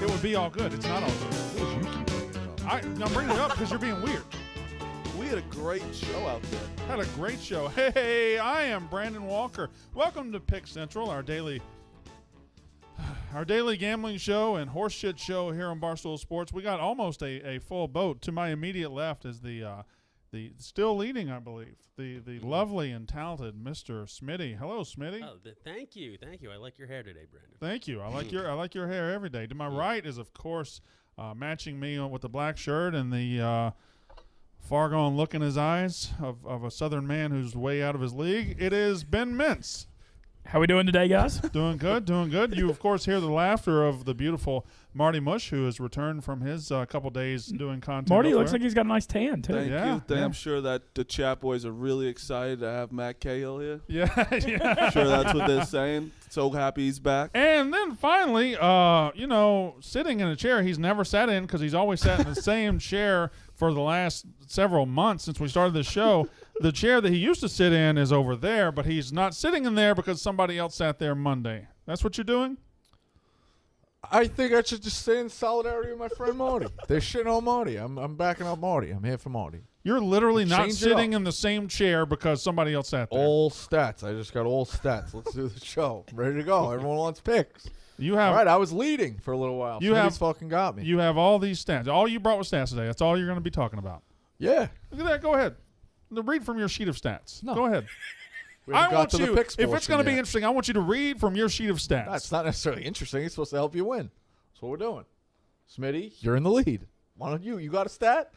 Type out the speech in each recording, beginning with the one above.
it would be all good. It's not all good. I'm bringing it up because you're being weird. We had a great show out there. Had a great show. Hey, I am Brandon Walker. Welcome to Pick Central, our daily gambling show and horseshit show here on Barstool Sports. We got almost a full boat. To my immediate left is the still leading, I believe, the lovely and talented Mr. Smitty. Hello, Smitty. Oh, thank you. I like your hair today, Brandon. Thank you. I like your hair every day. To my right is, of course, matching me with the black shirt and the far-gone look in his eyes of a Southern man who's way out of his league. It is Ben Mintz. How we doing today, guys? Doing good. You, of course, hear the laughter of the beautiful Marty Mush, who has returned from his couple days doing content. Marty looks like he's got a nice tan, too. Thank you. I'm sure that the chat boys are really excited to have Matt Cahill here. Yeah. I'm sure that's what they're saying. So happy he's back. And then finally, sitting in a chair he's never sat in because he's always sat in the same chair for the last several months since we started this show. The chair that he used to sit in is over there, but he's not sitting in there because somebody else sat there Monday. That's what you're doing? I think I should just stay in solidarity with my friend Marty. They're shitting on Marty. I'm backing up Marty. I'm here for Marty. You're literally not Change it sitting up. in the same chair because somebody else sat there. All stats. I just got all stats. Let's do the show. I'm ready to go. Everyone wants picks. You have all right, I was leading for a little while. Somebody's fucking got me. You have all these stats. All you brought was stats today. That's all you're going to be talking about. Yeah. Look at that. Go ahead. Read from your sheet of stats. No. Go ahead. I want to the picks if it's going to be yet. interesting, I want you to read from your sheet of stats. That's not necessarily interesting. It's supposed to help you win. That's what we're doing. Smitty, you're in the lead. Why don't you? You got a stat?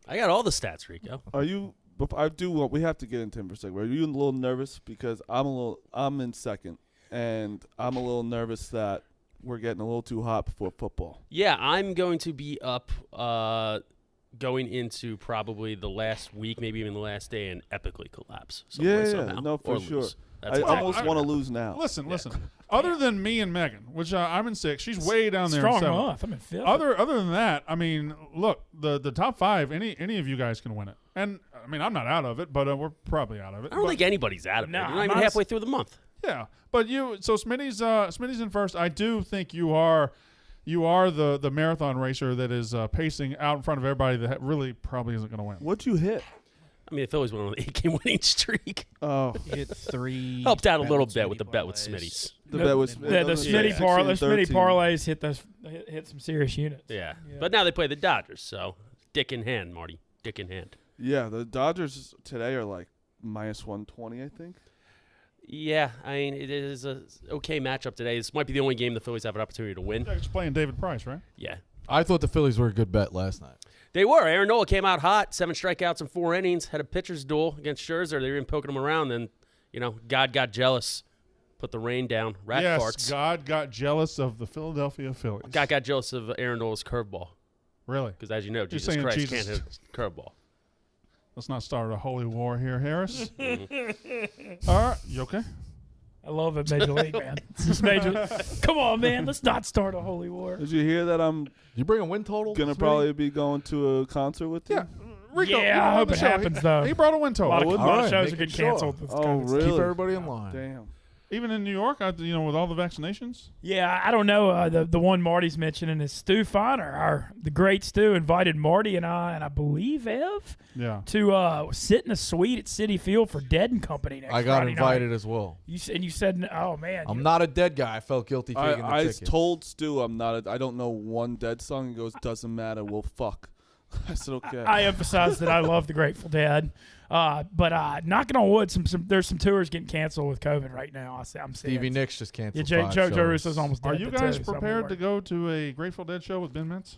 I got all the stats, Rico. Are you? I do. We have to get into him for a second. Are you a little nervous because I'm in second, and I'm a little nervous that we're getting a little too hot before football. Yeah, I'm going to be up going into probably the last week, maybe even the last day, and epically collapse. Somehow, no, for sure. Lose. I almost want to lose now. Listen. Other than me and Megan, which I'm in 6th, she's way down there. Strong in 7th. month. I'm in 5th. Other than that, I mean, look, the top 5, any of you guys can win it. And I mean, I'm not out of it, but we're probably out of it. I don't think anybody's out of it. No, You're not even halfway through the month. Yeah, but so Smitty's in first. I do think you are the marathon racer that is pacing out in front of everybody that really probably isn't going to win. What'd you hit? I mean, the Phillies went on an 8-game winning streak. Oh, Hit 3. Helped out a little bit with the bet with Smitty's. the bet was The Smitty parlays hit some serious units. Yeah, but now they play the Dodgers, so dick in hand, Marty. Dick in hand. Yeah, the Dodgers today are like -120, I think. Yeah, I mean, it is a okay matchup today. This might be the only game the Phillies have an opportunity to win. Yeah, it's playing David Price, right? Yeah. I thought the Phillies were a good bet last night. They were. Aaron Nola came out hot, 7 strikeouts in 4 innings, had a pitcher's duel against Scherzer. They were even poking him around. Then, God got jealous, put the rain down. Rat farts. God got jealous of the Philadelphia Phillies. God got jealous of Aaron Nola's curveball. Really? Because as you know, Jesus saying Christ Jesus. can't hit a curveball. Let's not start a holy war here, Harris. All right, you okay? I love it, Major League, man. It's just Major. Come on, man. Let's not start a holy war. Did you hear that I'm You bring a win total? gonna Smitty? probably be going to a concert with you? Yeah. Rico, Yeah, I hope it happens, though. He brought a win A total. lot of All right, shows are making getting sure. canceled. This Oh, kind of stuff. really? Keep everybody in line. Damn. Even in New York, with all the vaccinations. Yeah, I don't know. The one Marty's mentioning is Stu Feiner, the great Stu, invited Marty and I believe Ev, Yeah. to sit in a suite at Citi Field for Dead and Company next I got Friday invited night. as well. You said, "Oh man, I'm not a dead guy. I felt guilty taking the I tickets. told Stu I'm not. I don't know one Dead song. He goes, doesn't matter. We'll fuck. I said okay. I emphasized that I love the Grateful Dead, but knocking on wood, there's some tours getting canceled with COVID right now. I'm seeing Stevie it. Nicks just Yeah, canceled. Joe 5 Joe shows. Russo's almost dead. Are you guys too, so I'm prepared to worried. go to a Grateful Dead show with Ben Mintz?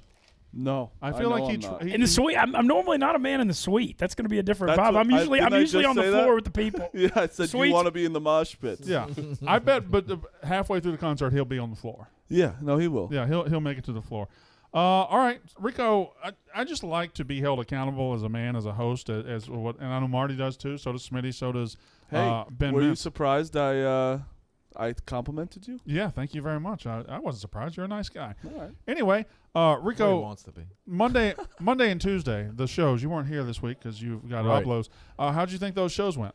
no, I feel like know he I'm not. In the suite, I'm normally not a man in the suite. That's going to be a different That's vibe. what I'm usually didn't I on just the say floor that? with the people. Yeah, I said Sweet. you want to be in the mosh pits. Yeah, I bet. But halfway through the concert, he'll be on the floor. Yeah, no, he will. Yeah, he'll make it to the floor. All right, Rico. I just like to be held accountable as a man, as a host, as what, and I know Marty does too. So does Smitty. So does Hey, Ben were you Mintz. surprised I complimented you? Yeah, thank you very much. I wasn't surprised. You're a nice guy. All right. Anyway, Well, he Rico, wants to be. Monday and Tuesday, the shows. You weren't here this week because you've got Right. uploads. How'd you think those shows went?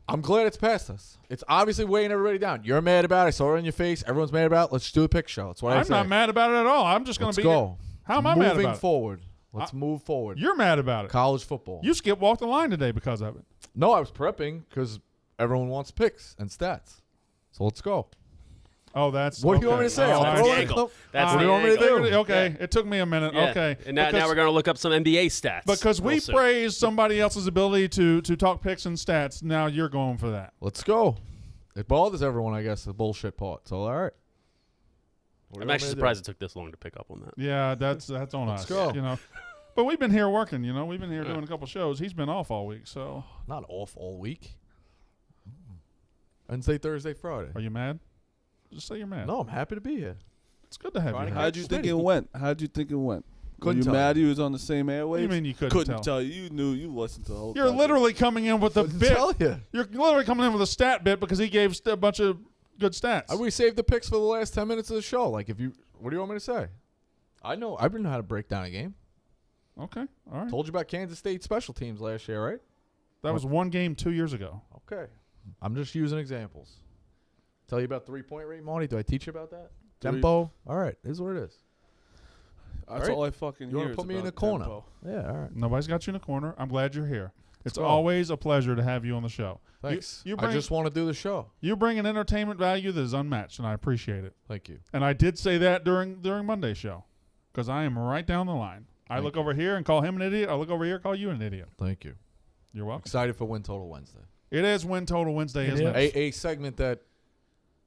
I'm glad it's past us. It's obviously weighing everybody down. You're mad about it. I saw it on your face. Everyone's mad about it. Let's do a pick show. That's what I I'm say. not mad about it at all. I'm just going Let's to be. go. How am I mad Moving about it? forward. Let's move forward. You're mad about it. College football. You skip walked the line today because of it. No, I was prepping because everyone wants picks and stats. So let's go. Oh, that's What okay. do you want me to say? Oh, That's I'll the throw it. angle. That's What the do you want me to angle. do? Okay, it took me a minute. Yeah. Okay, And now we're going to look up some NBA stats. because we real soon. praise somebody else's ability to talk picks and stats. Now you're going for that. Let's go. It bothers everyone, I guess, the bullshit part. So, all right. What do you I'm want actually me to do? surprised it took this long to pick up on that. Yeah, that's on Let's us. go. You know, but we've been here working. You know, we've been here doing a couple shows. He's been off all week. So Not off all week. Wednesday, Thursday, Friday. are you mad? Just say you're mad. No, I'm happy to be here. It's good to have Trying you. to here. How'd you think it went? How'd you think it went? Couldn't Were you tell mad you. he was on the same airwaves? What do you mean you couldn't tell you? You knew. You listened to the whole. You're time. literally coming in with a Couldn't bit. tell you. You're literally coming in with a stat bit because he gave a bunch of good stats. We saved the picks for the last 10 minutes of the show. Like, if you, what do you want me to say? I know how to break down a game. Okay, all right. Told you about Kansas State special teams last year, right? That was one game 2 years ago. Okay. I'm just using examples. Tell you about 3-point rate, Marty? Do I teach you about that? Tempo? All right. Here's what it is. That's Alright. all I fucking You hear. want to put is me in about the corner? tempo. Yeah, all right. Nobody's got you in a corner. I'm glad you're here. It's go. always a pleasure to have you on the show. Thanks. You I bring, just want to do the show. you bring an entertainment value that is unmatched, and I appreciate it. Thank you. And I did say that during Monday's show because I am right down the line. I Thank look you. over here and call him an idiot. I look over here and call you an idiot. Thank you. You're welcome. Excited for Win Total Wednesday. It is Win Total Wednesday, It isn't is. it? A segment that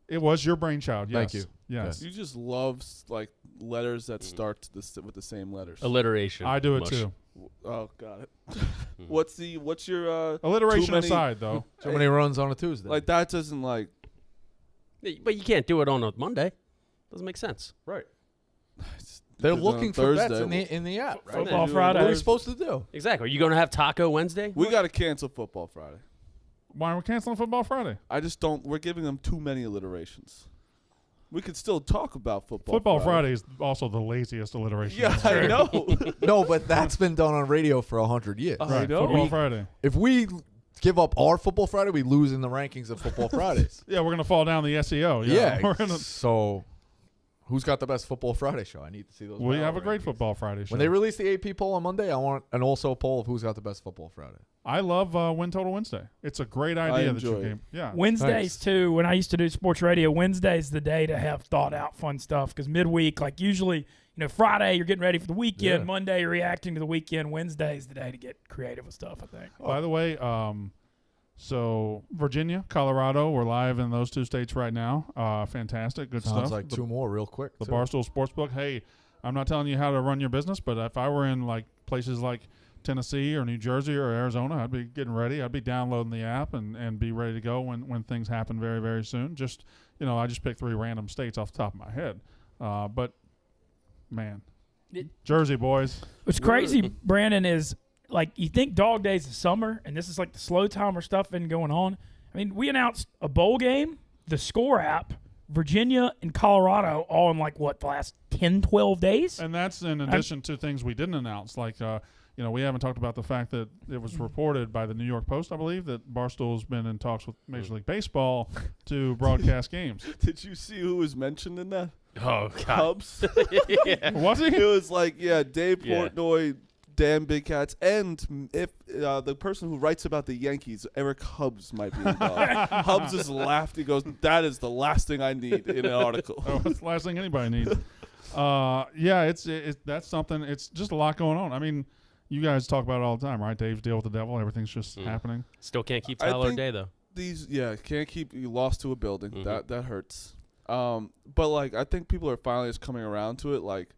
It was your brainchild. Yes. Thank you. Yes. You just love like letters that start with the same letters. Alliteration. I do it Mush. too. Oh, got it. What's your Alliteration too many- aside, though. so many runs on a Tuesday. like that doesn't like But you can't do it on a Monday. Doesn't make sense. right. They're Because on looking for bets Thursday, in the app, right? Football do it Friday. What are we Thursday. supposed to do? Exactly. Are you going to have Taco Wednesday? we got to cancel Football Friday. Why are we canceling Football Friday? I just don't. We're giving them too many alliterations. We could still talk about football. Football Friday is also the laziest alliteration. Yeah, I know. No, but that's been done on radio for 100 years. I Right. know. Football Friday. If we give up our Football Friday, we lose in the rankings of Football Fridays. Yeah, we're gonna fall down the SEO. Yeah. We're gonna. So, who's got the best Football Friday show? I need to see those. We power have a great rankings. Football Friday show. When they release the AP poll on Monday, I want an also poll of who's got the best Football Friday. I love Win Total Wednesday. It's a great idea that you enjoy it. came. Yeah. Wednesdays Thanks. too. When I used to do sports radio, Wednesday's the day to have thought out fun stuff because midweek, like usually, Friday you're getting ready for the weekend. Yeah. Monday you're reacting to the weekend. Wednesday's the day to get creative with stuff. I think. By the way, so Virginia, Colorado, we're live in those two states right now. Fantastic, good Sounds stuff. like two more real quick. The too. Barstool Sportsbook. Hey, I'm not telling you how to run your business, but if I were in like places like Tennessee or New Jersey or Arizona, I'd be getting ready. I'd be downloading the app and be ready to go when things happen very, very soon. Just, I just picked 3 random states off the top of my head. But, man, Jersey boys. What's crazy, Brandon, is like you think dog days of summer, and this is like the slow timer stuff been going on. I mean, we announced a bowl game, the Score app, Virginia and Colorado, all in like what the last 10, 12 days. And that's in addition to things we didn't announce. Like, we haven't talked about the fact that it was reported by the New York Post, I believe, that Barstool's been in talks with Major League Baseball to broadcast games. Did you see who was mentioned in that? Oh, God. Cubs. Was he? It was like, Dave Yeah. Portnoy, Dan Big Cats, and if the person who writes about the Yankees, Eric Hubbs, might be involved. Hubbs just laughed. He goes, "That is the last thing I need in an article." Oh, that's the last thing anybody needs. It's that's something. It's just a lot going on. I mean, you guys talk about it all the time, right? Dave's deal with the devil. Everything's just happening. Still can't keep I Tyler think- Day, though. Can't keep you lost to a building. Mhm. That hurts. But like I think people are finally just coming around to it. Like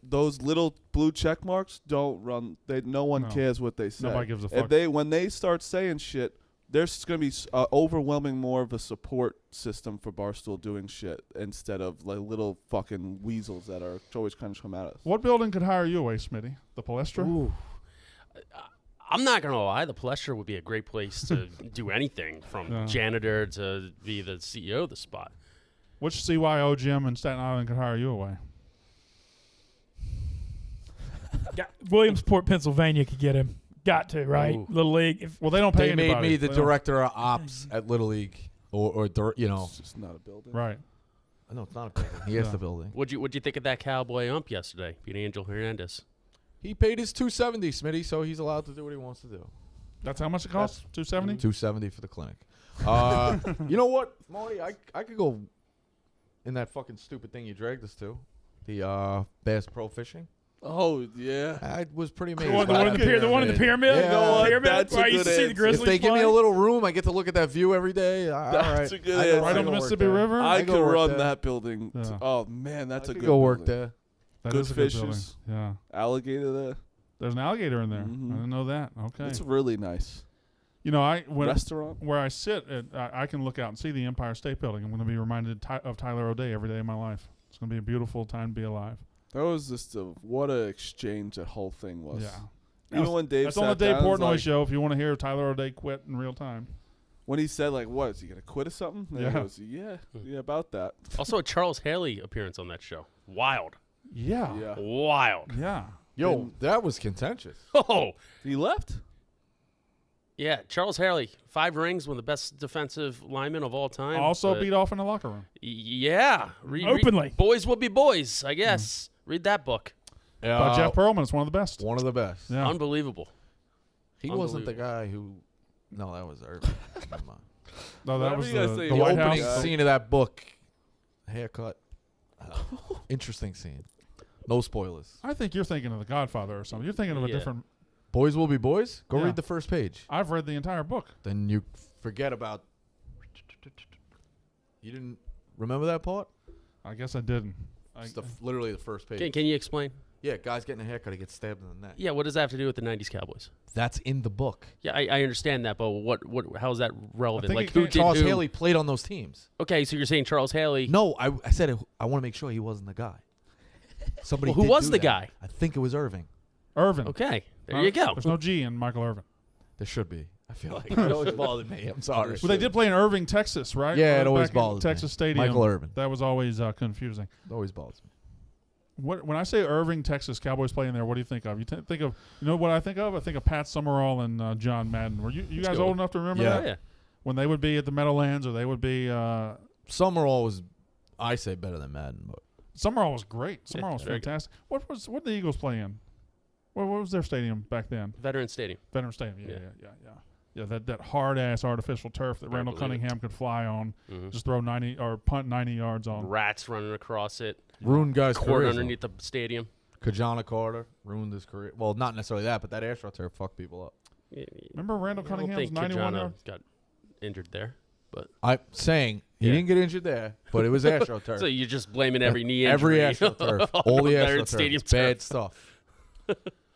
those little blue check marks don't run. No one No. cares what they say. Nobody gives a If fuck. when they start saying shit, there's going to be overwhelming more of a support system for Barstool doing shit instead of like little fucking weasels that are always trying to come at us. What building could hire you away, Smitty? The Palestra? Ooh. I'm not going to lie. The Palestra would be a great place to do anything from Yeah. janitor to be the CEO of the spot. Which CYO gym in Staten Island could hire you away? Williamsport, Pennsylvania could get him. Got to, right? Ooh. Little League. If, Well, they don't pay They made anybody. me the They don't- director of ops at Little League, or you know. It's just not a building. Right. No, it's not a building. He has Yeah. the building. What'd you think of that Cowboy ump yesterday? Beat Angel Hernandez. He paid his $270, Smitty, so he's allowed to do what he wants to do. That's how much it costs? $270? $270 for the clinic. You know what, Marty? I could go in that fucking stupid thing you dragged us to, the Bass Pro Fishing. Oh yeah. I was pretty amazed. the one, by in that the one in the pyramid. Yeah. You know what? Pyramid, That's a where I used to good see the answer. Grizzlies If they give me play. a little room, I get to look at that view every day. All That's right. a good I answer. go- Right I on the go work Mississippi there. River? I go could work run there. that building. Yeah. Oh man, that's I a could good go work building. there. That Good is a good building. fishes. Yeah. Alligator there. There's an alligator in there. Mhm. I didn't know that. Okay. It's really nice. You know, Restaurant. where I sit, I can look out and see the Empire State Building. I'm going to be reminded of Tyler O'Day every day of my life. It's going to be a beautiful time to be alive. That was just what a exchange that whole thing was. Yeah. Even when Dave That's on the sat Dave down, Portnoy like, show if you want to hear Tyler O'Day quit in real time. when he said like, "What is he gonna quit or something?" And Yeah. he goes, yeah, about that. Also a Charles Haley appearance on that show. Wild. Yeah. Yeah. Wild. Yeah. Yo, that was contentious. Oh. He left. Yeah, Charles Haley, 5 rings, one of the best defensive linemen of all time. Also but- beat off in the locker room. Yeah. Openly. Boys will be boys, I guess. Read that book. Jeff Pearlman is one of the best. One of the best. Yeah. Unbelievable. He wasn't the Unbelievable. guy who. No, that was Irving. Never mind. No, that Whatever was you guys the say, The White opening House. scene of that book, haircut. Interesting scene. No spoilers. I think you're thinking of The Godfather or something. You're thinking of a Yeah. different. Boys will be boys. Go Yeah. read the first page. I've read the entire book. Then you forget about. You didn't remember that part? I guess I didn't. It's literally the first page. Can you explain? Yeah, guy's getting a haircut. He gets stabbed in the neck. Yeah, what does that have to do with the 90s Cowboys? That's in the book. Yeah, I understand that, but how is that relevant? think Like, it who can't- did Charles who? Haley played on those teams. Okay, so you're saying Charles Haley. No, I said I want to make sure he wasn't the guy. Somebody. Well, who did was do the that. guy? I think it was Irving. Irvin. Okay, there you go. There's no G in Michael Irvin. There should be. I feel like it always bothered me. I'm sorry. Well, they did play in Irving, Texas, right? Yeah, it Back always in bothers me. Texas Stadium. Michael Irvin. That was always confusing. It always bothers me. When I say Irving, Texas, Cowboys playing there, what do you think of? Think of, you know what I think of? I think of Pat Summerall and John Madden. Were you guys go. old enough to remember Yeah. that? Yeah. When they would be at the Meadowlands or they would be Summerall was, I say, better than Madden, but Summerall was great. Summerall was very good. fantastic. What did the Eagles play in? What was their stadium back then? Veteran Stadium. Veteran Stadium. Yeah, Yeah. yeah, yeah. Yeah, that hard ass artificial turf that I Randall believe it. Cunningham could fly on, Mhm. just throw 90 or punt 90 yards on. Rats running across it. ruined guys' Court careers. underneath the stadium. Kajana Carter ruined his career. Well, not necessarily that, but that Astro turf fucked people up. Remember Randall I don't Cunningham's think 91 Kajana yards? got injured there. I'm saying he Yeah. didn't get injured there, but it was Astro turf. So you're just blaming every knee Every injury. Astro turf. on All the Veteran Astro turf. Stadium It's bad turf. stuff.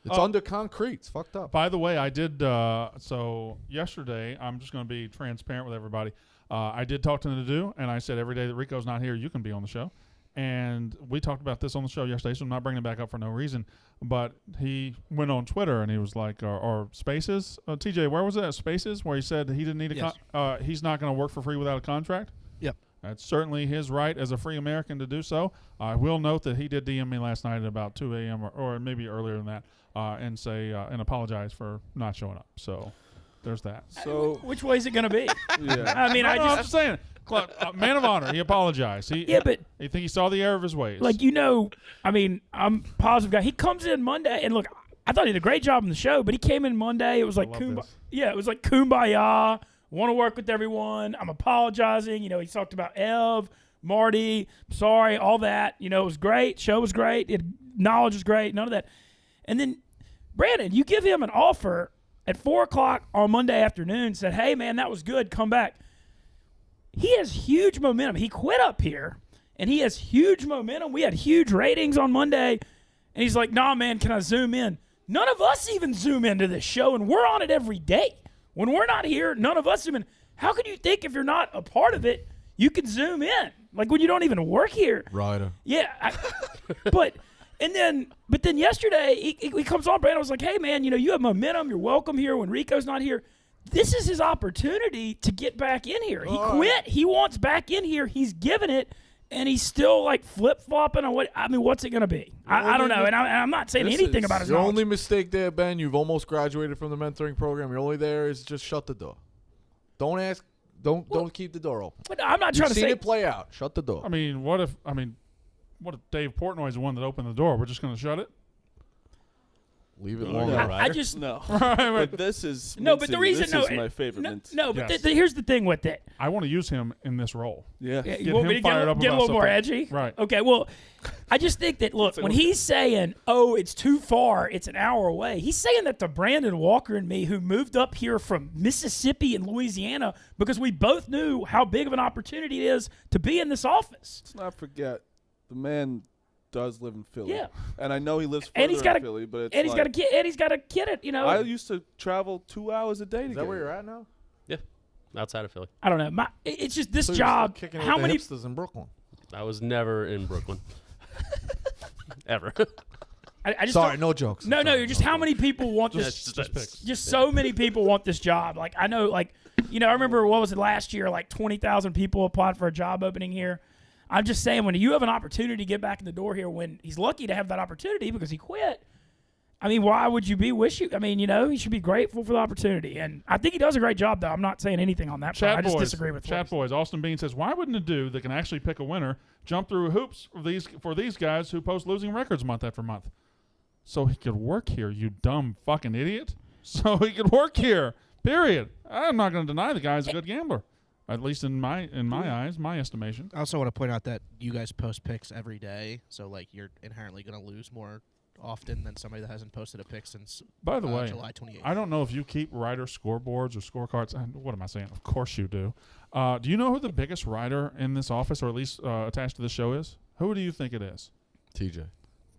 It's under concrete. It's fucked up. By the way, I did. So yesterday, I'm just going to be transparent with everybody. I did talk to Nadu, and I said every day that Rico's not here, you can be on the show. And we talked about this on the show yesterday, so I'm not bringing it back up for no reason. But he went on Twitter and he was like, or Spaces. TJ, where was that? Spaces, where he said he didn't need he's not going to work for free without a contract. Yep. That's certainly his right as a free American to do so. I will note that he did DM me last night at about 2 a.m. or maybe earlier than that, and say and apologize for not showing up. So there's that. So Which way is it going to be? yeah. I mean, I'm just saying, man of honor. He apologized. yeah, but I think he saw the error of his ways. like I mean, I'm a positive guy. He comes in Monday, and look, I thought he did a great job in the show, but he came in Monday. It was like love this. it was like kumbaya. Want to work with everyone. I'm apologizing. He talked about Ev, Marty. Sorry, all that. It was great. Show was great. Knowledge was great. None of that. And then Brandon, you give him an offer at 4:00 on Monday afternoon. Said, "Hey man, that was good. Come back." He has huge momentum. He quit up here, and he has huge momentum. We had huge ratings on Monday, and he's like, "Nah, man, can I zoom in?" None of us even zoom into this show, and we're on it every day. When we're not here, none of us zoom in. How can you think if you're not a part of it, you can zoom in? Like when you don't even work here. Ryder. Yeah, but then yesterday he comes on. Brandon was like, "Hey man, you have momentum. You're welcome here when Rico's not here. This is his opportunity to get back in here. He quit. He wants back in here. He's given it, and he's still like flip flopping on what. I mean, what's it going to be? I don't know, and I'm not saying anything about his Your knowledge. only mistake there, Ben. You've almost graduated from the mentoring program. Your only there is just shut the door. Don't ask. Don't keep the door open. But I'm not trying You've to seen say it play out. Shut the door. I mean, what if Dave Portnoy's the one that opened the door? We're just going to shut it? Leave it No. longer. I just No. Right, But this is no. But the reason this is my favorite no, mince. no. But Yes. here's the thing with it. I want to use him in this role. Yeah. Yeah, Get you want me him to fired up get a about little more something. edgy? Right. Okay, well, I just think that, look, when he's saying, oh, it's too far, it's an hour away, he's saying that to Brandon Walker and me, who moved up here from Mississippi and Louisiana because we both knew how big of an opportunity it is to be in this office. Let's not forget, the man does live in Philly. Yeah. And I know he lives And further he's got in Philly, but it's And he's got a like, kid. And he's got a kid. You know, I used to travel 2 hours a day to Is get that where here. you're at now? Yeah, outside of Philly. I don't know. It's just this So you're job. still kicking it How with the many? hipsters in Brooklyn? I was never in Brooklyn. Ever. I just Sorry, don't- no jokes. No, Sorry, just how many people want this? Just picks. Just so many people want this job. Like I know, like I remember what was it last year? Like 20,000 people applied for a job opening here. I'm just saying, when you have an opportunity to get back in the door here, when he's lucky to have that opportunity because he quit. I mean, why would you be he should be grateful for the opportunity. And I think he does a great job, though. I'm not saying anything on that front. I just disagree with Chat boys. Austin Bean says, why wouldn't a dude that can actually pick a winner jump through hoops for these guys who post losing records month after month? So he could work here, you dumb fucking idiot. So he could work here, period. I'm not going to deny the guy's a good gambler, at least in my eyes, my estimation. I also want to point out that you guys post picks every day, so like you're inherently going to lose more often than somebody that hasn't posted a pick since By the way, July 28th. I don't know if you keep writer scoreboards or scorecards. What am I saying? Of course you do. Do you know who the biggest writer in this office, or at least attached to the show, is? Who do you think it is? TJ.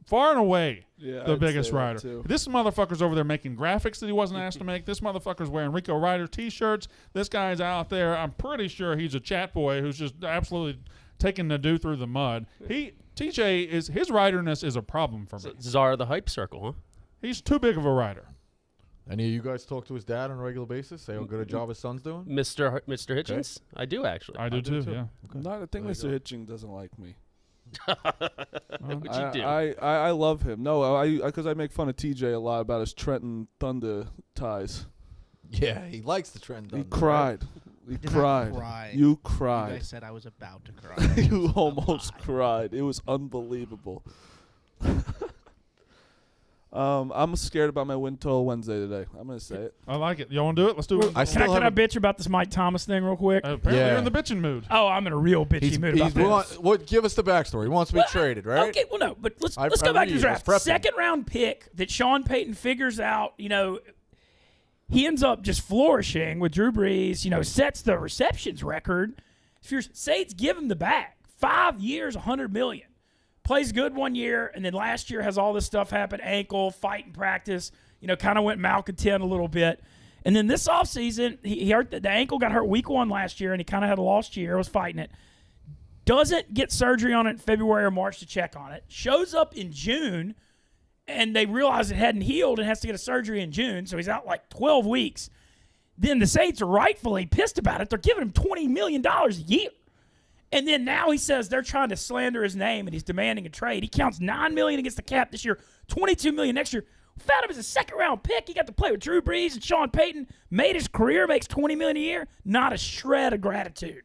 Far and away Yeah, the I'd biggest say that writer. too. This motherfucker's over there making graphics that he wasn't asked to make. This motherfucker's wearing Rico Ryder T-shirts. This guy's out there. I'm pretty sure he's a chat boy who's just absolutely taking the dude through the mud. TJ his writerness is a problem for me. Czar of the hype circle, huh? He's too big of a writer. Any of you guys talk to his dad on a regular basis? Say how good a job his son's doing? Mr. Hitchens? I do, actually. I do too. Yeah. I think There you Mr. go. Hitching doesn't like me. What'd you do? I love him. No, because I make fun of TJ a lot about his Trenton Thunder ties. Yeah, he likes the trend. He cried. He did not cried. cry. You You cried. guys said I was about to cry. You almost cried. It was unbelievable. I'm scared about my win total Wednesday today. I'm gonna say it. I like it. You want to do it? Let's do it. I Can I still have bitch about this Mike Thomas thing real quick? Apparently Yeah. you're in the bitching mood. Oh, I'm in a real bitchy mood about this. Give us the backstory. He wants to be traded, right? Okay, well, no, but let's I go back to the read it. draft. I was prepping. Second round pick that Sean Payton figures out, he ends up just flourishing with Drew Brees, sets the receptions record. If you're Saints, give him the bag. 5 years, $100 million. Plays good 1 year, and then last year has all this stuff happen, ankle, fight in practice, kind of went malcontent a little bit. And then this offseason, he hurt the ankle, got hurt week 1 last year, and he kind of had a lost year, was fighting it. Doesn't get surgery on it in February or March to check on it. Shows up in June, and they realize it hadn't healed and has to get a surgery in June, so he's out like 12 weeks. Then the Saints are rightfully pissed about it. They're giving him $20 million a year. And then now he says they're trying to slander his name and he's demanding a trade. He counts $9 million against the cap this year, $22 million next year. Found him as a second-round pick. He got to play with Drew Brees and Sean Payton. Made his career, makes $20 million a year. Not a shred of gratitude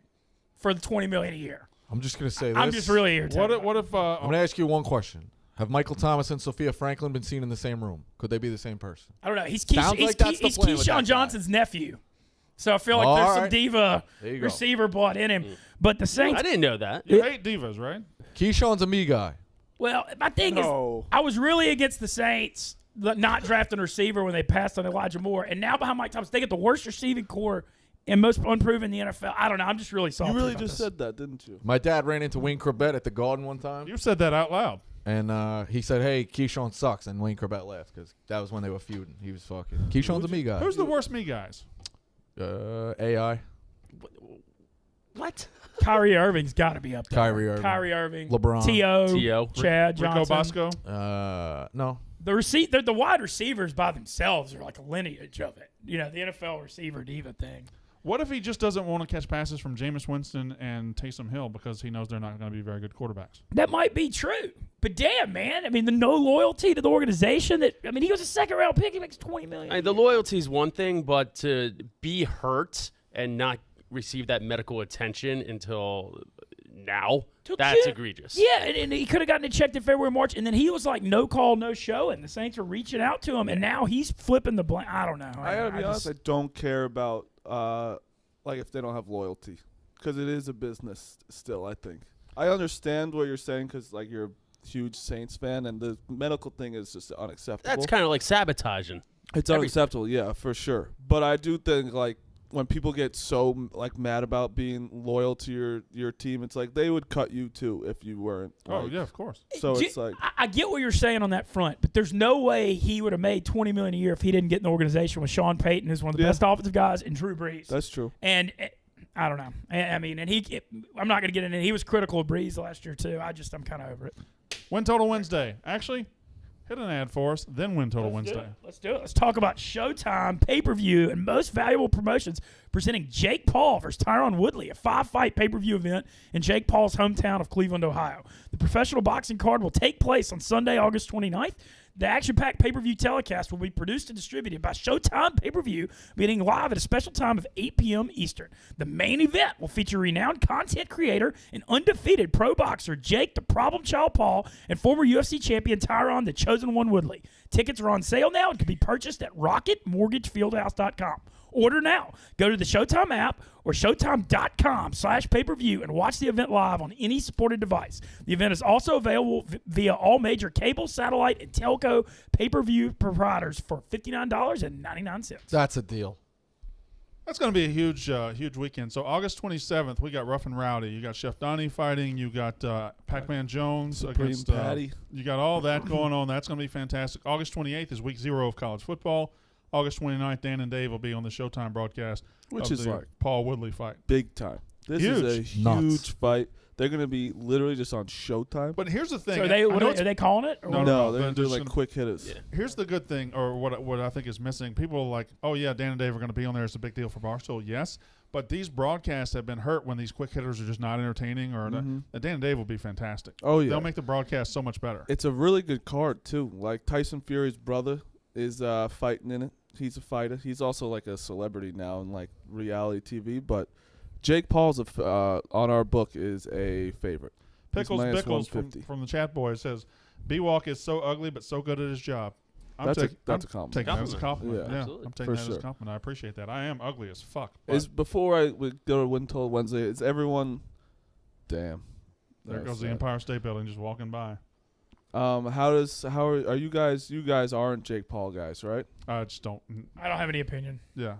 for the $20 million a year. I'm just going to say this. I'm just really irritated. What if I'm going to ask you one question. Have Michael Thomas and Sophia Franklin been seen in the same room? Could they be the same person? I don't know. He's Sounds like that's the plan with that guy. Keyshawn Johnson's nephew. So I feel like All there's some right. diva There you go. receiver blood in him. But the Saints, I didn't know that. you hate divas, right? Keyshawn's a me guy. well, my thing is, I was really against the Saints not drafting a receiver when they passed on Elijah Moore. And now behind Mike Thomas, they get the worst receiving core and most unproven in the NFL. I don't know. I'm just really salty. You really about just this. said that, didn't you? My dad ran into Wayne Corbett at the Garden one time, You said that out loud. and he said, "Hey, Keyshawn sucks," and Wayne Corbett laughed because that was when they were feuding. He was fucking Keyshawn's a me guy. Who's the worst me guys? AI, What? Kyrie Irving's got to be up there. Kyrie Irving. LeBron. LeBron. T.O. Chad Rico Johnson. Bosco. No. The wide receivers by themselves are like a lineage of it. The NFL receiver diva thing. What if he just doesn't want to catch passes from Jameis Winston and Taysom Hill because he knows they're not going to be very good quarterbacks? That might be true. But damn, man. I mean, the no loyalty to the organization. He was a second-round pick. He makes $20 million. The loyalty is one thing, but to be hurt and not receive that medical attention until now, that's egregious. Yeah, and he could have gotten it checked in February, March, and then he was like no call, no show, and the Saints were reaching out to him, and now he's flipping the blame. I don't know. I gotta be honest. I don't care about like if they don't have loyalty, because it is a business still. I think I understand what you're saying because like you're a huge Saints fan, and the medical thing is just unacceptable. That's kind of like sabotaging. It's unacceptable, yeah, for sure. But I do think like when people get so like mad about being loyal to your team, it's like they would cut you too if you weren't. Oh yeah, of course. So it's like I get what you're saying on that front, but there's no way he would have made $20 million a year if he didn't get in the organization with Sean Payton, who's one of the best offensive guys, and Drew Brees. That's true. And I don't know. I mean, and I'm not going to get into it. He was critical of Brees last year too. I'm kind of over it. Win Total Wednesday. Actually, hit an ad for us, then Win Total Wednesday. Let's do it. Let's talk about Showtime, pay-per-view, and most valuable promotions presenting Jake Paul versus Tyron Woodley, a 5-fight pay-per-view event in Jake Paul's hometown of Cleveland, Ohio. The professional boxing card will take place on Sunday, August 29th. The action-packed pay-per-view telecast will be produced and distributed by Showtime Pay-Per-View, beginning live at a special time of 8 p.m. Eastern. The main event will feature renowned content creator and undefeated pro boxer Jake the Problem Child Paul and former UFC champion Tyron the Chosen One Woodley. Tickets are on sale now and can be purchased at RocketMortgageFieldhouse.com. Order now. Go to the Showtime app or Showtime.com/pay-per-view and watch the event live on any supported device. The event is also available via all major cable, satellite, and telco pay-per-view providers for $59.99. That's a deal. That's going to be a huge weekend. So August 27th, we got Rough and Rowdy. You got Chef Donnie fighting. You got Pac-Man Jones Supreme against Patty. You got all that going on. That's going to be fantastic. August 28th is week 0 of college football. August 29th, Dan and Dave will be on the Showtime broadcast, which of is the like Paul Woodley fight. Big time. This Huge. is a huge Nuts. fight. They're going to be literally just on Showtime. But here's the thing. So are they calling it? Or No, what? no, they're they're going to do just like gonna- quick hitters. Yeah. Here's the good thing, or what I think is missing. People are like, oh, yeah, Dan and Dave are going to be on there. It's a big deal for Barstool. Yes, but these broadcasts have been hurt when these quick hitters are just not entertaining. Or Dan and Dave will be fantastic. Oh, yeah. They'll make the broadcast so much better. It's a really good card, too. Like Tyson Fury's brother is fighting in it. He's a fighter. He's also like a celebrity now in like reality TV. But Jake Paul's on our book is a favorite. He's Pickles minus Bickles 150. from the chat boy says, B-Walk is so ugly but so good at his job. That's a I'm compliment. taking that as a compliment. Yeah. Yeah, Absolutely. I'm taking For that as a sure. compliment. I appreciate that. I am ugly as fuck. But Is before we go to Win Total Wednesday, is everyone damn. there That's goes the sad. Empire State Building just walking by. How are you guys aren't Jake Paul guys, right? I just don't. I don't have any opinion. Yeah.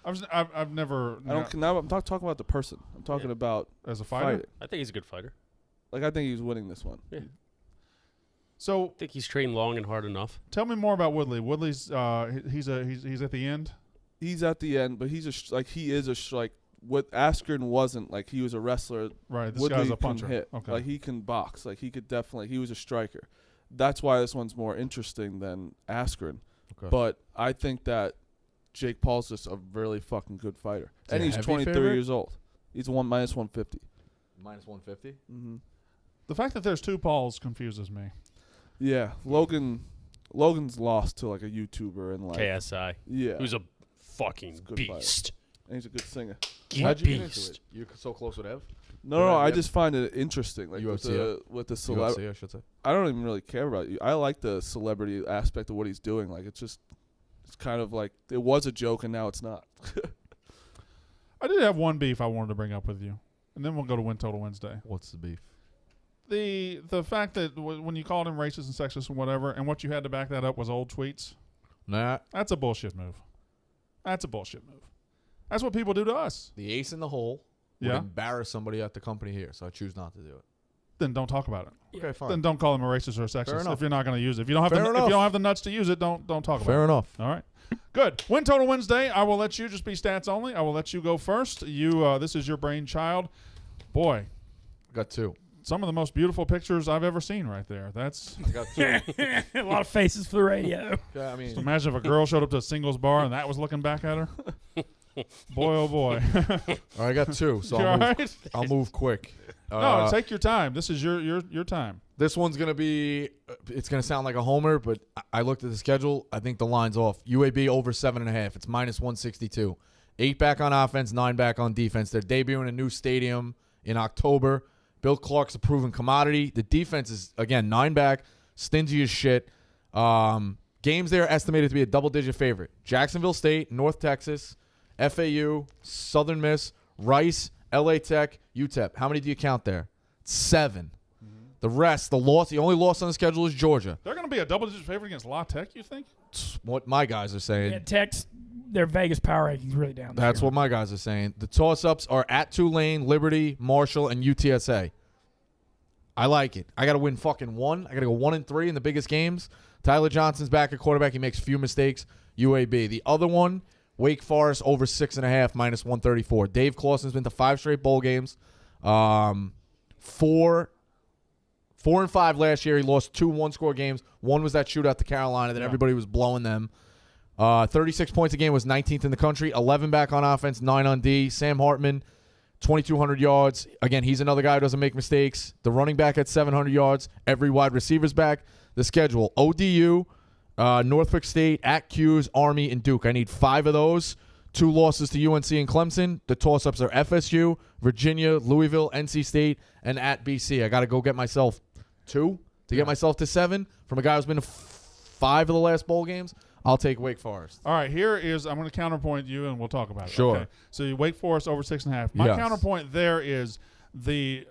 I've never. I don't now I'm not talking about the person. I'm talking about as a fighter. fighting. I think he's a good fighter. Like I think he's winning this one. Yeah. So I think he's trained long and hard enough. tell me more about Woodley. Woodley's he's at the end. He's at the end, but he's what Askren wasn't, like he was a wrestler. Right. This Woodley guy's a can puncher. hit. Okay. Like he can box. Like he was a striker. That's why this one's more interesting than Askren. Okay. But I think that Jake Paul's just a really fucking good fighter. Is And he a he's heavy 23 favorite? years old. He's minus 150. Minus 150? Mm-hmm. The fact that there's two Pauls confuses me. Yeah, Logan's lost to like a YouTuber and like KSI. yeah, Who's a fucking good fighter. beast. and he's a good singer. How'd you get into Beast. it? You're so close with Ev? No, Yeah, I yeah. just find it interesting, like UFC, with the celeb. UFC, I should say. I don't even really care about you. I like the celebrity aspect of what he's doing. Like it's kind of like it was a joke and now it's not. I did have one beef I wanted to bring up with you, and then we'll go to Win Total Wednesday. What's the beef? The fact that when you called him racist and sexist and whatever, and what you had to back that up was old tweets. Nah. That's a bullshit move. That's a bullshit move. That's what people do to us. The ace in the hole would Yeah. embarrass somebody at the company here, so I choose not to do it. Then don't talk about it. Okay, fine. Then don't call him a racist or a Fair sexist enough. if you're not going to use it. If you don't have Fair if enough. you don't have the nuts to use it, don't talk about Fair it. enough. All right. Good. Win Total Wednesday. I will let you just be stats only. I will let you go first. This is your brainchild. Boy, Got two. some of the most beautiful pictures I've ever seen right there. That's I got two. A lot of faces for the radio. Yeah, I mean, imagine if a girl showed up to a singles bar and that was looking back at her. Boy, oh boy. All right, I got two, so You I'll all move, right? I'll move quick. No, take your time. This is your time. This one's going to be – it's going to sound like a homer, but I looked at the schedule. I think the line's off. UAB over 7.5. It's minus 162. 8 back on offense, 9 back on defense. They're debuting a new stadium in October. Bill Clark's a proven commodity. The defense is, again, 9 back, stingy as shit. Games there are estimated to be a double-digit favorite. Jacksonville State, North Texas, FAU, Southern Miss, Rice, LA Tech, UTEP. How many do you count there? 7. The rest, the only loss on the schedule is Georgia. They're going to be a double-digit favorite against La Tech, you think? It's what my guys are saying. Yeah, Tech's their Vegas power rankings really down. That's what my guys are saying. The toss-ups are at Tulane, Liberty, Marshall, and UTSA. I like it. I got to win fucking 1. I got to go 1-3 in the biggest games. Tyler Johnson's back at quarterback. He makes few mistakes. UAB. The other one, Wake Forest over 6.5 minus 134. Dave Clawson's been to 5 straight bowl games. 4 and 5 last year. He lost 2 one-score games. One was that shootout to Carolina that everybody was blowing them. 36 points a game, was 19th in the country. 11 back on offense, 9 on D. Sam Hartman, 2,200 yards. Again, he's another guy who doesn't make mistakes. The running back at 700 yards. Every wide receiver's back. The schedule, ODU, Norfolk State, at Q's, Army, and Duke. I need 5 of those. 2 losses to UNC and Clemson. The toss-ups are FSU, Virginia, Louisville, NC State, and at BC. I got to go get myself 2 to get myself to 7. From a guy who's been to 5 of the last bowl games, I'll take Wake Forest. All right, here is – I'm going to counterpoint you, and we'll talk about it. Sure. Okay? So you Wake Forest over 6.5. My Yes. counterpoint there is the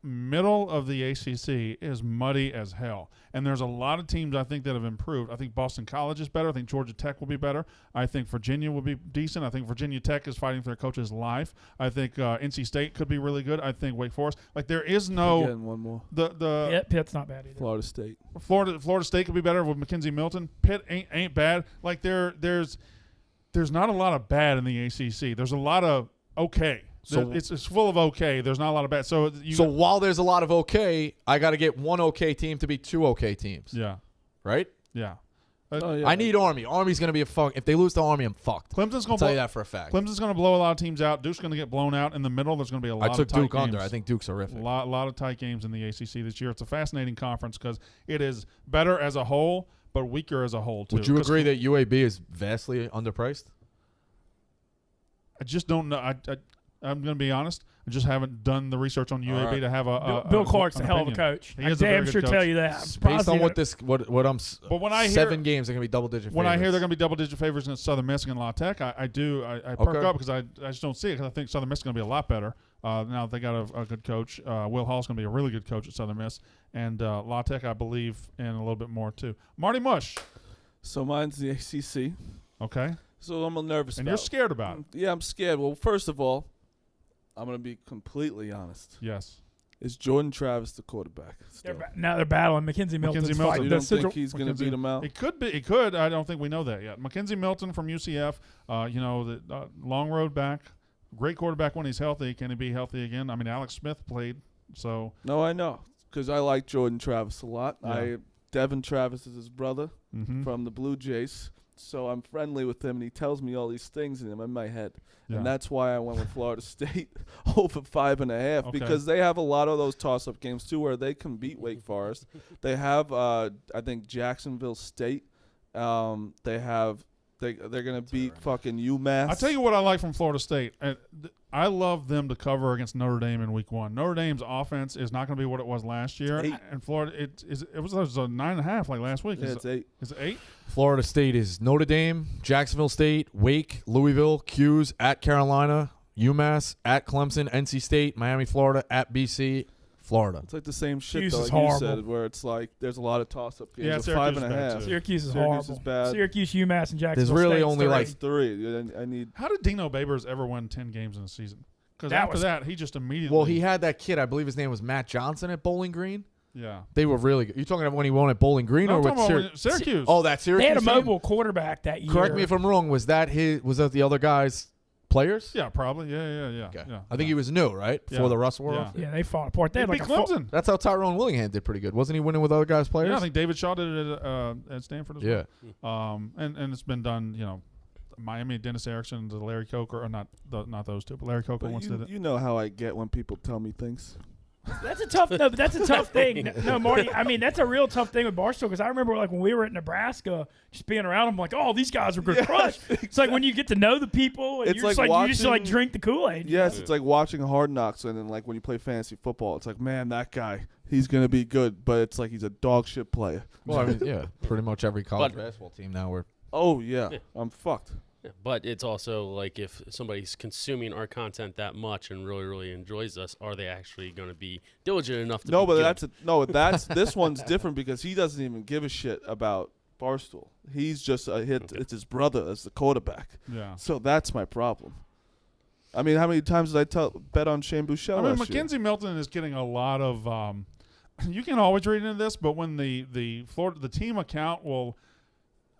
middle of the ACC is muddy as hell. And there's a lot of teams I think that have improved. I think Boston College is better. I think Georgia Tech will be better. I think Virginia will be decent. I think Virginia Tech is fighting for their coach's life. I think NC State could be really good. I think Wake Forest. Like there is no Again, one more. Pitt's not bad either. Florida State. Florida State could be better with Mackenzie Milton. Pitt ain't bad. Like there's not a lot of bad in the ACC. There's a lot of okay. So it's full of okay. There's not a lot of bad. So while there's a lot of okay, I got to get 1 okay team to be 2 okay teams. yeah, Right? yeah. Yeah. I need Army. Army's going to be a fuck. If they lose to Army, I'm fucked. Clemson's I'll going tell you to that for a fact. Clemson's going to blow a lot of teams out. Duke's going to get blown out. In the middle, there's going to be a lot I took of tight Duke games. under. I think Duke's horrific. A lot of tight games in the ACC this year. It's a fascinating conference because it is better as a whole, but weaker as a whole too. Would you 'Cause agree that UAB is vastly underpriced? I just don't know. I'm going to be honest. I just haven't done the research on UAB right. to have Bill Clark's an a hell of a opinion. coach. He I is a very damn good sure coach. tell you that. I'm Based surprised on he- what I'm But when I hear 7 games, they're going to be double-digit when I hear they're favorites. going to be double-digit favorites against Southern Miss and La Tech, I perk Okay. up because I just don't see it because I think Southern Miss is going to be a lot better now that they got a good coach. Will Hall's going to be a really good coach at Southern Miss, and La Tech I believe in a little bit more too. Marty Mush, So mine's the ACC. okay, So I'm a nervous and about you're scared about it. Yeah, I'm scared. Well, first of all, I'm going to be completely honest. Yes, Is Jordan Travis the quarterback? They're still? now they're battling. Mackenzie Milton's Milton. fighting. You The don't think situ- he's going to Mackenzie- beat him out? it could be. It could. I don't think we know that yet. Mackenzie Milton from UCF, the long road back, great quarterback when he's healthy. Can he be healthy again? I mean, Alex Smith played, so No, I know. Because I like Jordan Travis a lot. Yeah. Devin Travis is his brother mhm. from the Blue Jays. So I'm friendly with him, and he tells me all these things in my head. Yeah. And that's why I went with Florida State over 5.5 Okay. because they have a lot of those toss-up games too where they can beat Wake Forest. They have, I think, Jacksonville State. They're going to beat fucking UMass. I'll tell you what I like from Florida State. I love them to cover against Notre Dame in Week 1. Notre Dame's offense is not going to be what it was last year. 8. And Florida, it was a 9.5 like last week. Yeah, it's 8. Is it 8? Florida State is Notre Dame, Jacksonville State, Wake, Louisville, Q's, at Carolina, UMass, at Clemson, NC State, Miami, Florida, at BC, Florida. It's like the same shit, Hughes though, is like you horrible. said, where it's like there's a lot of toss-up games. Yeah, of Syracuse is bad, 5.5. too. Syracuse is Syracuse horrible. is bad. Syracuse, UMass, and Jacksonville. There's really State's only, the like, race. 3. I need. How did Dino Babers ever win 10 games in a season? Because That after was- that, he just immediately. Well, he had that kid, I believe his name was Matt Johnson at Bowling Green. Yeah. They were really good. You talking about when he won at Bowling Green No, or I'm with talking about Syracuse. Oh, that Syracuse They had a team? mobile quarterback that year. Correct me if I'm wrong. Was that the other guy's players? Yeah, probably. Yeah. Okay. Yeah. I think he was new, right? Before Yeah. the Russell World. Yeah. Yeah, they fought apart. They They had beat like a Clemson. That's how Tyrone Willingham did pretty good. Wasn't he winning with other guys' players? Yeah, I think David Shaw did it at Stanford as Yeah. well. And it's been done, Miami, Dennis Erickson, to Larry Coker, or not those two, but Larry Coker But once did it. you know how I get when people tell me things. That's a tough. No, but that's a tough thing. No, Marty. I mean, that's a real tough thing with Barstool because I remember like when we were at Nebraska, just being around them, like, oh, these guys are good crush. It's like when you get to know the people, and It's you're just like like you just like watching- drink the Kool-Aid. Yes, it's like watching Hard Knocks, and then like when you play fantasy football, it's like, man, that guy, he's gonna be good, but it's like he's a dog shit player. Well, I mean, yeah, pretty much every college But- basketball team now. We're Oh yeah, Yeah. I'm fucked. Yeah, but it's also like if somebody's consuming our content that much and really, really enjoys us, are they actually going to be diligent enough to No, be but good? that's this one's different because he doesn't even give a shit about Barstool. He's just a hit. Okay. It's his brother as the quarterback. Yeah. So that's my problem. I mean, how many times did I bet on Shane Bouchel I mean, last year? Mackenzie Milton is getting a lot of. You can always read into this, but when the team account will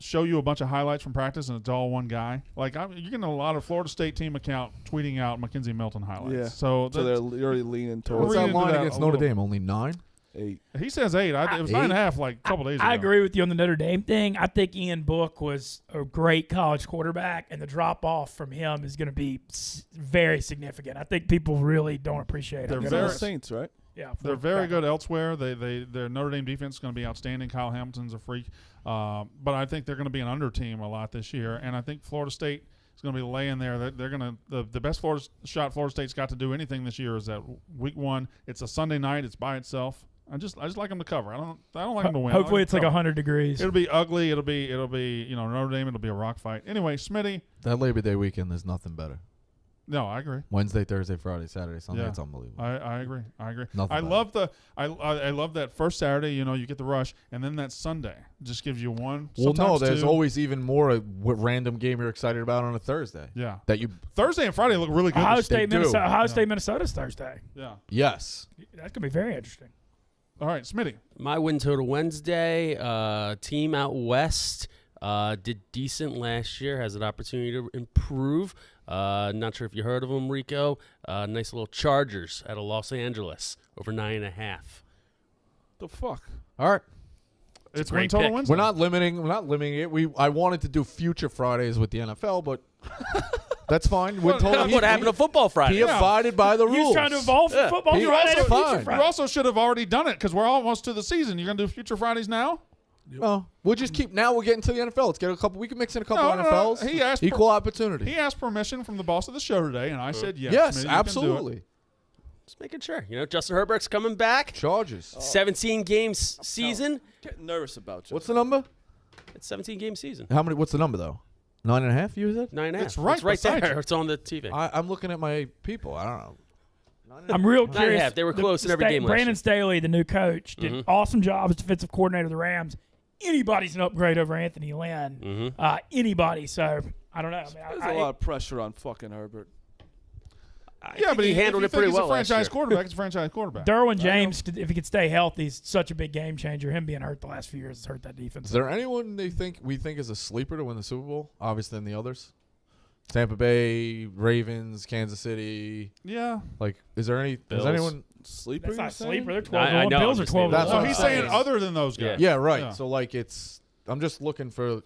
show you a bunch of highlights from practice and it's all one guy, like you're getting a lot of Florida State team account tweeting out Mackenzie Milton highlights. Yeah. So So that's- they're already leaning We're what's towards reading that into line that against a Notre little. Dame? Only 9. 8. he says 8. It was 9.5 like a couple days ago. I agree with you on the Notre Dame thing. I think Ian Book was a great college quarterback, and the drop off from him is going to be very significant. I think people really don't appreciate They're how good very- it The is. Saints, right? Yeah, They're very good elsewhere. Their Notre Dame defense is going to be outstanding. Kyle Hamilton's a freak, but I think they're going to be an under team a lot this year. And I think Florida State is going to be laying there. They're going to the best Florida State's got to do anything this year is that week 1. It's a Sunday night. It's by itself. I just like them to cover. I don't like them to win. I Hopefully, them it's to like cover. 100 degrees. It'll be ugly. It'll be Notre Dame. It'll be a rock fight. Anyway, Smitty. That Labor Day weekend, there's nothing better. No, I agree. Wednesday, Thursday, Friday, Saturday, Sunday. Yeah. It's unbelievable. I agree. Nothing I better. love I love that first Saturday. You get the rush, and then that Sunday just gives you one. Well, no, sometimes there's two. always even more random game you're excited about on a Thursday. Yeah. That you Thursday and Friday look really good. Ohio this State, do. Minnesota. Ohio Yeah. State, Minnesota's Thursday. Yeah. yes. That's gonna be very interesting. All right, Smitty. My win total Wednesday, team out west did decent last year, has an opportunity to improve. Not sure if you heard of them, Rico. Nice little Chargers out of Los Angeles, over 9.5. The fuck? All right. It's great win total pick. Wednesday. We're not limiting it. I wanted to do future Fridays with the NFL, but that's fine. Win total. What happened to Football Friday? He abided by the He's rules. trying to evolve from Yeah. football He Friday also to Future fine. You Friday. also should have already done it because we're almost to the season. You're gonna do Future Fridays now. Oh, we'll just keep. Now we're getting to the NFL. Let's get a couple. We can mix in a couple No, no, no. NFLs. He asked equal opportunity. He asked permission from the boss of the show today, and I said yes. yes, Smitty, you can do it. absolutely. Just making sure. Justin Herbert's coming back. Charges. 17 games season. Getting nervous about you. What's the number? It's 17 game season. How many? What's the number though? 9.5. You said. 9.5. It's right beside there. you. It's on the TV. I'm looking at my people. I don't know. I'm real 9.5. curious. They were close in every game last Brandon year. Staley, the new coach, did Mhm. awesome job as defensive coordinator of the Rams. Anybody's an upgrade over Anthony Lynn. Anybody. So I don't know. I mean, There's a lot of pressure on fucking Herbert. I Yeah, think but he handled if it you think pretty he's well a last franchise year. quarterback. It's a franchise quarterback. Derwin James, if he could stay healthy, is such a big game changer. Him being hurt the last few years has hurt that defense. Is there anyone we think is a sleeper to win the Super Bowl? Obviously, than the others. Tampa Bay, Ravens, Kansas City. Yeah. Like, is there any? Bills. Does anyone? Sleeper? That's you're not saying? sleeper. They're 12 I to 1. know, Bills I'm are just 12 to naming- 1. No, he's what I'm saying saying. other than those guys. Yeah, right. Yeah. So like, I'm just looking for.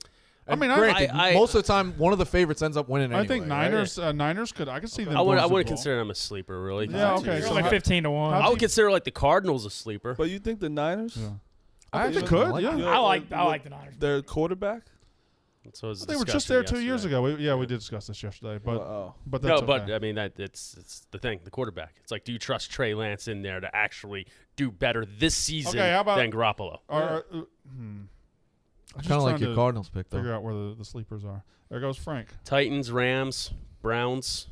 I and mean, granted, I- most of the time, one of the favorites ends up winning. I think anyway, right? Niners could. I could see them. I going to the wouldn't Super Bowl. consider them a sleeper, really. Yeah, okay, They're so like how- 15 to 1. I would consider like the Cardinals a sleeper. But you think the Niners? Yeah. I They actually could, like yeah. that. Yeah, I like the Niners. Their quarterback? So it's They were just there 2 years ago. We did discuss this yesterday, but Oh. but No, that's but okay. I mean it's the thing. The quarterback. It's like, do you trust Trey Lance in there to actually do better this season Okay, how about- than Garoppolo? I kind of like your Cardinals pick Figure though. out where the sleepers are. There goes Frank. Titans, Rams, Browns.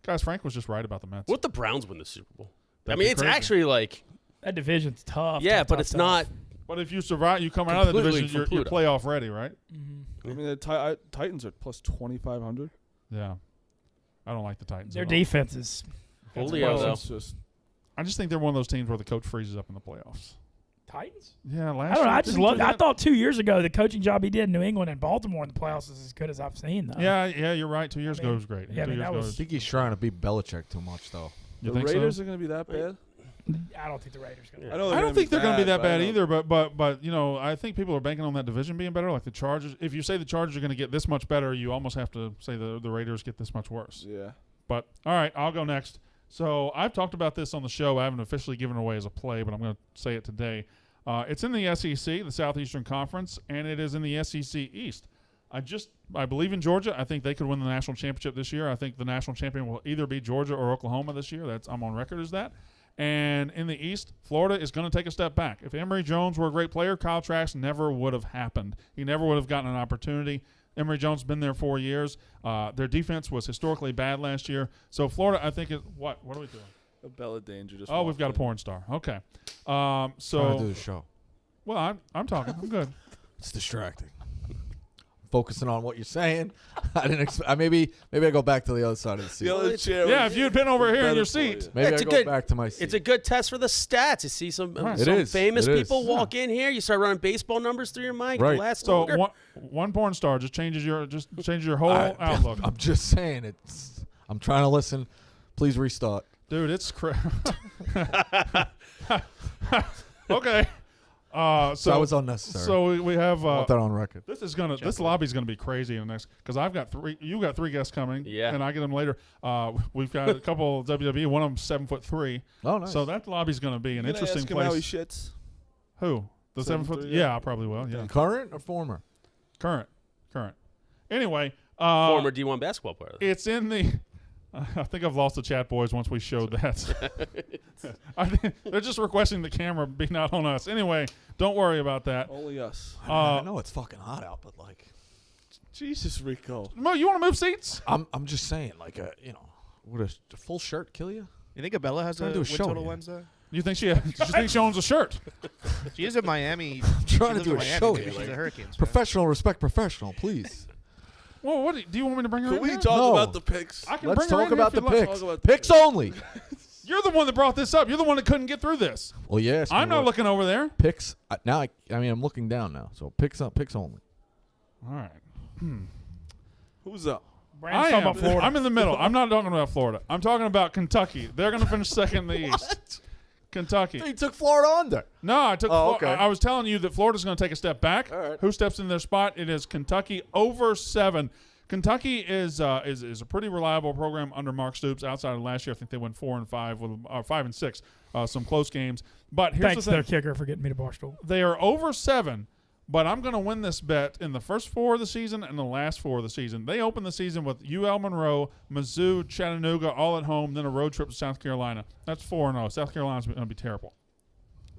Guys, Frank was just right about the Mets. What if the Browns win the Super Bowl? That'd I mean, be it's crazy. actually like, That division's tough. yeah, tough, but tough, it's tough. not. But if you survive, you come out of the Completely division, from you're Pluto. playoff ready, right? I mean, the Titans are plus 2,500. Yeah. I don't like the Titans. Their at all. defense is. Julio, Well, though. it's just I just think they're one of those teams where the coach freezes up in the playoffs. Titans? Yeah, last I don't know. year, I just didn't he love. do I that? thought 2 years ago the coaching job he did in New England and Baltimore in the playoffs is as good as I've seen. Though. Yeah, you're right. 2 years ago was great. yeah, I 2 mean, years that ago was- I think he's trying to beat Belichick too much though. You the think Raiders so? are going to be that bad. I don't think the Raiders going to. I know I don't think they're going to be that bad but I either, but you know, I think people are banking on that division being better. Like the Chargers, if you say the Chargers are going to get this much better, you almost have to say the Raiders get this much worse. Yeah. But all right, I'll go next. So I've talked about this on the show. I haven't officially given it away as a play, but I'm going to say it today. It's in the SEC, the Southeastern Conference, and it is in the SEC East. I believe in Georgia. I think they could win the national championship this year. I think the national champion will either be Georgia or Oklahoma this year. I'm on record as that. And in the East, Florida is going to take a step back. If Emory Jones were a great player, Kyle Trask never would have happened. He never would have gotten an opportunity. Emory Jones has been there 4 years. Their defense was historically bad last year. So Florida, I think, what are we doing? A Bella Danger just. Oh, we've got a porn star. Okay. So to do the show. Well, I'm talking. I'm good. It's distracting. Focusing on what you're saying. I didn't. Maybe I go back to the other side of the seat. The other chair. Yeah, if you had been over here in your seat. Maybe It's I a go good- back to my seat. It's a good test for the stats. You see some Right. some It is. famous It is. people walk in here. You start running baseball numbers through your mic. Right. It lasts So longer. one porn star just changes your whole outlook. I'm just saying I'm trying to listen. Please restart. Dude, it's okay. So that was unnecessary. So we have I want that on record. this lobby's gonna be crazy in the next, because I've got you got 3 guests coming, Yeah. and I get them later. We've got a couple WWE, one of them 7'3". Oh, nice. So that lobby's gonna be an Can I interesting ask him how he place. shits? Who? The 7'3"? 7'3", Yeah, I probably will. Yeah, Current or former? current. Anyway, Former D1 basketball player. it's in the. I think I've lost the chat boys once we showed that. I think they're just requesting the camera be not on us. Anyway, don't worry about that. Only us. I know it's fucking hot out, but like, Jesus, Rico. Mo, you want to move seats? I'm just saying, like, would a full shirt kill you? You think Abella has a Trying to do a win show total here. Wednesday? You think she owns a shirt? She is in Miami. trying to She lives do in a Miami, show maybe here. She's a Hurricanes fan. Professional, respect professional, please. Well, what do you want me to bring her Can in we here? talk No. about the picks? I can Let's bring her talk in about here the if you'd like. picks. Talk about the Picks only. You're the one that brought this up. You're the one that couldn't get through this. Well, yes. I'm not looking over there. Picks. Now, I mean, I'm looking down now. So picks only. All right. Who's up? Brandon's talking about Florida. I'm in the middle. I'm not talking about Florida. I'm talking about Kentucky. They're going to finish second in the East. Kentucky. He took Florida under. No, I took. Oh, okay. I was telling you that Florida's going to take a step back. All right. Who steps in their spot? It is Kentucky over 7. Kentucky is a pretty reliable program under Mark Stoops. Outside of last year, I think they went 4 and 5 with 5 and 6, some close games. But here's Thanks the to thing: their kicker for getting me to Barstool. they are over 7. But I'm going to win this bet in the first 4 of the season and the last 4 of the season. They open the season with UL Monroe, Mizzou, Chattanooga, all at home, then a road trip to South Carolina. That's 4-0. South Carolina's going to be terrible.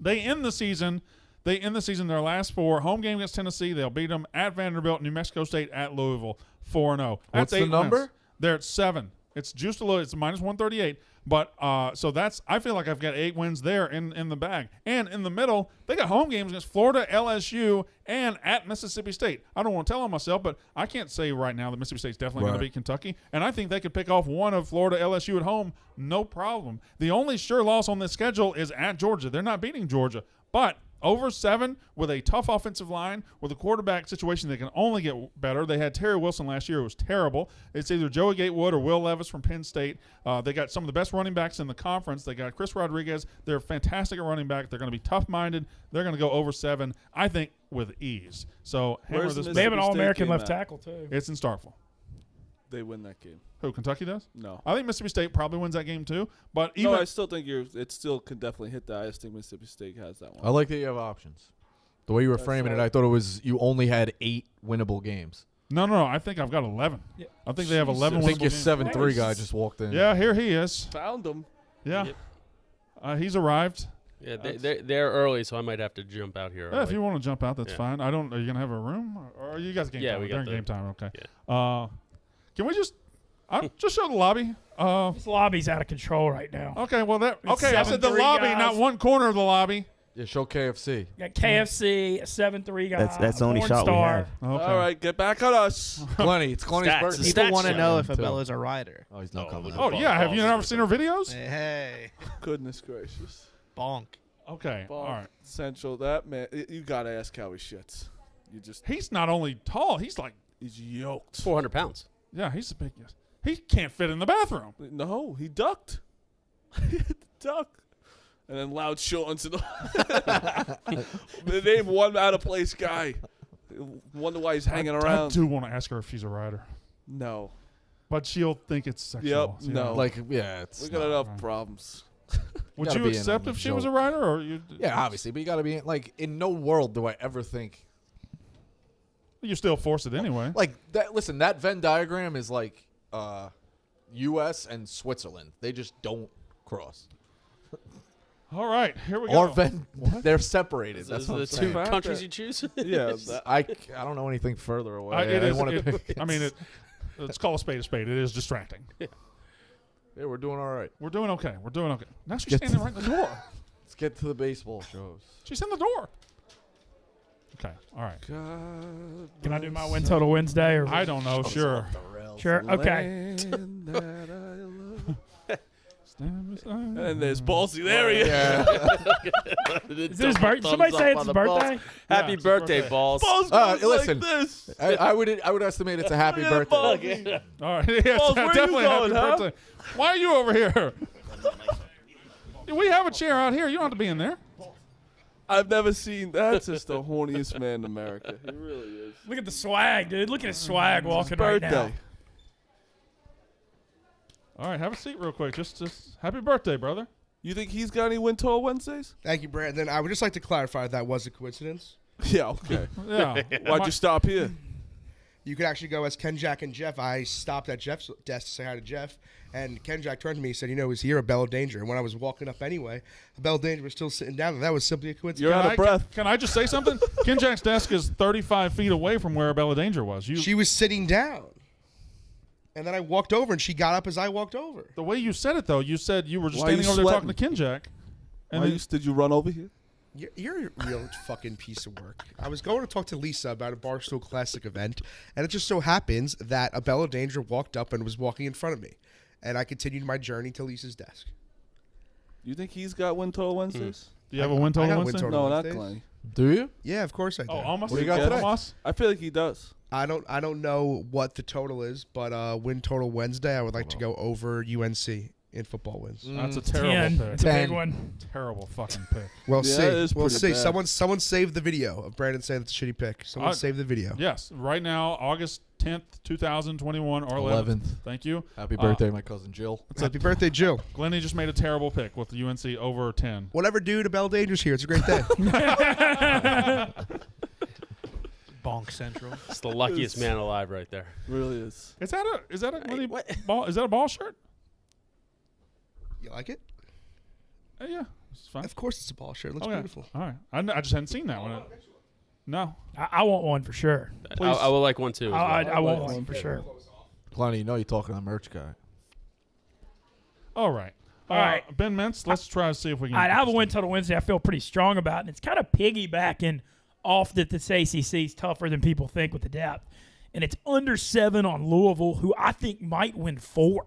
They end the season. Their last 4 home game against Tennessee. They'll beat them at Vanderbilt, New Mexico State, at Louisville. 4-0. What's the number? Wins. They're at 7. It's juiced a little. It's minus 138. But so that's. I feel like I've got 8 wins there in the bag. And in the middle, they got home games against Florida, LSU, and at Mississippi State. I don't want to tell on myself, but I can't say right now that Mississippi State's definitely going to Right. beat Kentucky. And I think they could pick off one of Florida, LSU at home, no problem. The only sure loss on this schedule is at Georgia. They're not beating Georgia, but over 7 with a tough offensive line, with a quarterback situation that can only get better. They had Terry Wilson last year. It was terrible. It's either Joey Gatewood or Will Levis from Penn State. They got some of the best running backs in the conference. They got Chris Rodriguez. They're fantastic at running back. They're going to be tough-minded. They're going to go over 7, I think, with ease. So hammer Where's this. the They have an Mississippi State All-American game left at? tackle, too. It's in Starkville. They win that game. Who, Kentucky does? No. I think Mississippi State probably wins that game too. But No, even I still think it still could definitely hit that. I just think Mississippi State has that one. I like that you have options. The way you were That's framing it, right. I thought it was you only had 8 winnable games. no, I think I've got 11. Yeah. I think they have 11 I think winnable your games. 7-3 guy just walked in. Yeah, here he is. Found them. Yeah, Yep. he's arrived. Yeah, they're early, so I might have to jump out here. Yeah, if early. you want to jump out, that's Yeah. fine. Are you gonna have a room, or are you guys game Yeah, time? we During got the- game time. Okay. Yeah. Can we just show the lobby? This lobby's out of control right now. Okay. Well, It's I said the 7-3 lobby, guys. not one corner of the lobby. Yeah, show KFC. Got KFC, a 7-3 guy. That's the only porn shot we star. have. Okay. All right, get back on us. Plenty. It's Clenny's Stats. birthday. People Stats want to show. know if Too. Abella's a rider. Oh, he's not Oh, coming. look Oh at yeah, have you balls. never seen her videos? Hey, Goodness gracious. bonk. Okay. All right. Central, that man. You gotta ask how he shits. You just. He's not only tall, he's like, He's yoked. 400 pounds. yeah, he's a big. He can't fit in the bathroom. No, he ducked. He had to duck. And then loud Sean's. They name one out of place guy. Wonder why he's hanging I around. do want to ask her if she's a writer, No. but she'll think it's sexual. Yep, no. Like, yeah, it's We got not- enough right. problems. Would gotta you be in accept on if the she was a joke. writer, or you? Yeah, obviously, but you got to be like in no world do I ever think You still force it anyway. like that. Listen, that Venn diagram is like U.S. and Switzerland. They just don't cross. All right, here we go. Or Venn, they're separated. That's Those what are the the saying. two countries you choose. Yeah. I don't know anything further away. It didn't is. wanna pick- I mean, let's call a spade a spade. It is distracting. Yeah, we're doing all right. We're doing okay. We're doing okay. Now she's Get standing to- right in the door. Let's get to the baseball shows. She's in the door. Okay. All right. God Can I do my win total Wednesday? Or I don't know. Sure. Sure. Okay. land that I love. Stand beside And there's me. Ballsy. There he is. Is it his birthday? Somebody say it's his birthday. Happy it's his birthday, birthday. Balls. Balls goes listen. like this. I would estimate it's a happy Look at birthday. Ballsy. All right. Yes, Balls, where you definitely going, happy huh? birthday. Why are you over here? We have a chair out here. You don't have to be in there. I've never seen. That's just the horniest man in America. He really is. Look at the swag, dude. Look at his swag walking right now. Birthday. All right. Have a seat real quick. Just happy birthday, brother. You think he's got any win total Wednesdays? Thank you, Brandon. I would just like to clarify that was a coincidence. Yeah. Okay. Yeah. Why'd you stop here? You could actually go as Ken, Jack, and Jeff. I stopped at Jeff's desk to say hi to Jeff, and Ken Jack turned to me and said, "Is here a bell of danger?" And when I was walking up anyway, a bell of danger was still sitting down, and that was simply a coincidence. You're out of breath. Can I just say something? Ken Jack's desk is 35 feet away from where Bella Danger was. She was sitting down, and then I walked over, and she got up as I walked over. The way you said it, though, you said you were just Why are you standing over there talking to sweating? Ken Jack. And Why then, did you run over here? You're a real fucking piece of work. I was going to talk to Lisa about a Barstool Classic event, and it just so happens that a bell of danger walked up and was walking in front of me, and I continued my journey to Lisa's desk. You think he's got win total Wednesdays? do you have a win total I got win Wednesday? total. No, not Wednesdays? Glenn. Do you? Yeah, of course I do. Oh, almost. What do you got today? Almost? I feel like he does. I don't know what the total is, but win total Wednesday, I would like to go over UNC in football wins. That's a 10. terrible It's a pick. big 10. one. Terrible fucking pick. We'll Yeah, see. it is We'll pretty see. bad. Someone saved the video of Brandon saying it's a shitty pick. Someone saved the video. Yes, right now, August 10th, 2021, or 11th. 11th. Thank you. Happy birthday, my cousin Jill. Happy birthday, Jill. Glennie just made a terrible pick with the UNC over 10. Whatever, dude. A bell danger's here. It's a great day. Bonk Central. It's the luckiest man alive right there. Really is. Is that a Glennie what? ball? Is that a ball shirt? You like it? Yeah, it's fine. Of course, it's a ball shirt. It looks Okay. beautiful. All right. I just hadn't seen that one. No. I want one for sure. Please. I would like one too. As well. I want one for sure. Lonnie, you know you're talking to the merch guy. All right. All right. Ben Mintz, let's try to see if we can. I have a win total Wednesday I feel pretty strong about, and it's kind of piggybacking off that this ACC is tougher than people think with the depth. And it's under 7 on Louisville, who I think might win 4.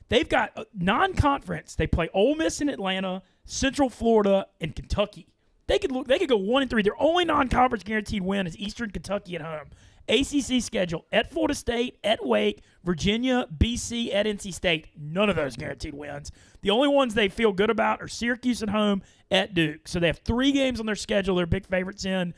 They've got non-conference. They play Ole Miss in Atlanta, Central Florida, and Kentucky. They could go 1-3. Their only non-conference guaranteed win is Eastern Kentucky at home. ACC schedule at Florida State, at Wake, Virginia, BC, at NC State. None of those guaranteed wins. The only ones they feel good about are Syracuse at home, at Duke. So they have 3 games on their schedule they're big favorites in.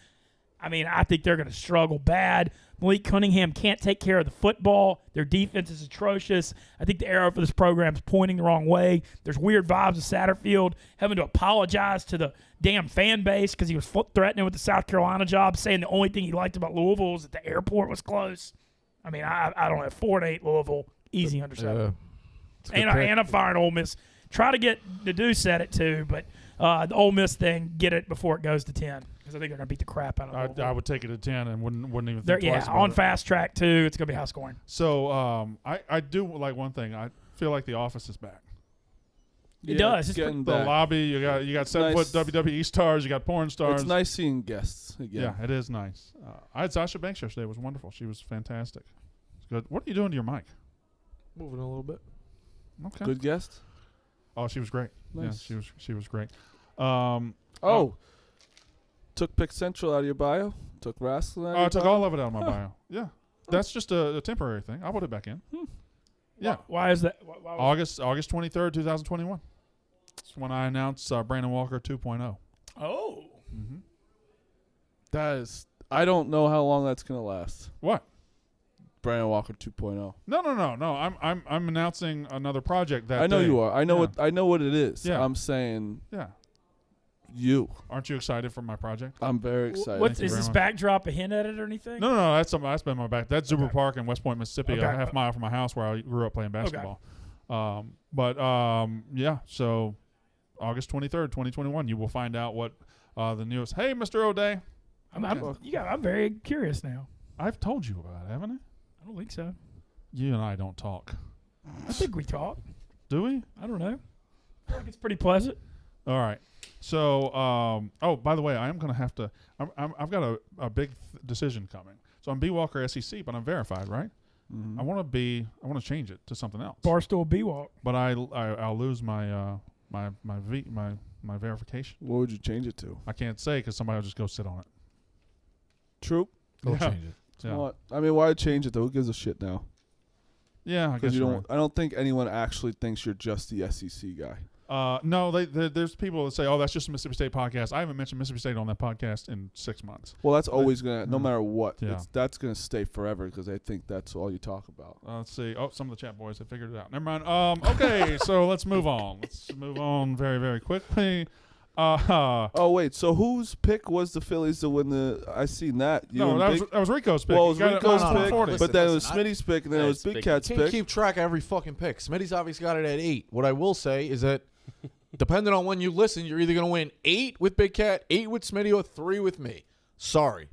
I mean, I think they're going to struggle bad. Malik Cunningham can't take care of the football. Their defense is atrocious. I think the arrow for this program is pointing the wrong way. There's weird vibes of Satterfield having to apologize to the damn fan base because he was threatening with the South Carolina job, saying the only thing he liked about Louisville was that the airport was close. I mean, I don't know. 4-8 Louisville, easy under 7. And I'm firing Ole Miss. Try to get the Deuce at it too, but the Ole Miss thing, get it before it goes to 10. Because I think they're going to beat the crap out of Louisville. I would take it at 10 and wouldn't even They're, think twice about on it. fast track too. It's going to be high scoring. So I do like one thing. I feel like The Office is back. It does. It's getting The back. lobby, you got 7-foot Nice. WWE stars, you got porn stars. It's nice seeing guests again. Yeah, it is nice. I had Sasha Banks yesterday. It was wonderful. She was fantastic. It's good. What are you doing to your mic? Moving a little bit. Okay. Good guest. Oh, she was great. Nice. Yeah, she was great. Took Pick Central out of your bio. Took wrestling out of your I took bio. all of it out of my bio. Yeah, that's just a temporary thing. I'll put it back in. Yeah, Why is that? Why was August 23rd, 2021. It's when I announced Brandon Walker 2.0. Oh. Mm-hmm. That is, I don't know how long that's gonna last. What? Brandon Walker 2.0. No. I'm announcing another project that I know day. you are. I know Yeah. what it is. Yeah. I'm saying Yeah. you. Aren't you excited for my project? I'm very excited. What Thank you is very this much. backdrop a hint at it or anything? No. That's been my back. That's Zuber Park in West Point, Mississippi, Okay. a half mile from my house where I grew up playing basketball. Yeah. So August 23rd, 2021, you will find out what the newest. Hey, Mr. O'Day. I'm very curious now. I've told you about it, haven't I? I don't think so. You and I don't talk. I think we talk. Do we? I don't know. I think it's pretty pleasant. All right. So, by the way, I am going to have to. I've got a big decision coming. So I'm B Walker SEC, but I'm verified, right? Mhm. I want to change it to something else. Barstool B-Walk. But I'll lose my my verification. What would you change it to? I can't say because somebody will just go sit on it. True. Go Yeah. change it. Yeah. What? I mean, why change it though? Who gives a shit now? Yeah, I guess Because you you're don't. I don't think anyone actually thinks you're just the SEC guy. right. No, there's people that say, "Oh, that's just a Mississippi State podcast." I haven't mentioned Mississippi State on that podcast in 6 months. Well, that's always gonna, no Mm. matter what, Yeah. that's gonna stay forever because I think that's all you talk about. Let's see. Oh, some of the chat boys have figured it out. Never mind. Okay, so let's move on. Let's move on very, very quickly. Oh wait, so whose pick was the Phillies to win the? I seen that. You No, and that was Rico's pick. Well, it He was got Rico's minus pick, 140. but then it was Listen, Smitty's pick, and then it was That's Big big. Cat's Can't pick. keep track of every fucking pick. Smitty's obviously got it at 8. What I will say is that depending on when you listen, you're either going to win 8 with Big Cat, 8 with Smitty, or 3 with me. Sorry.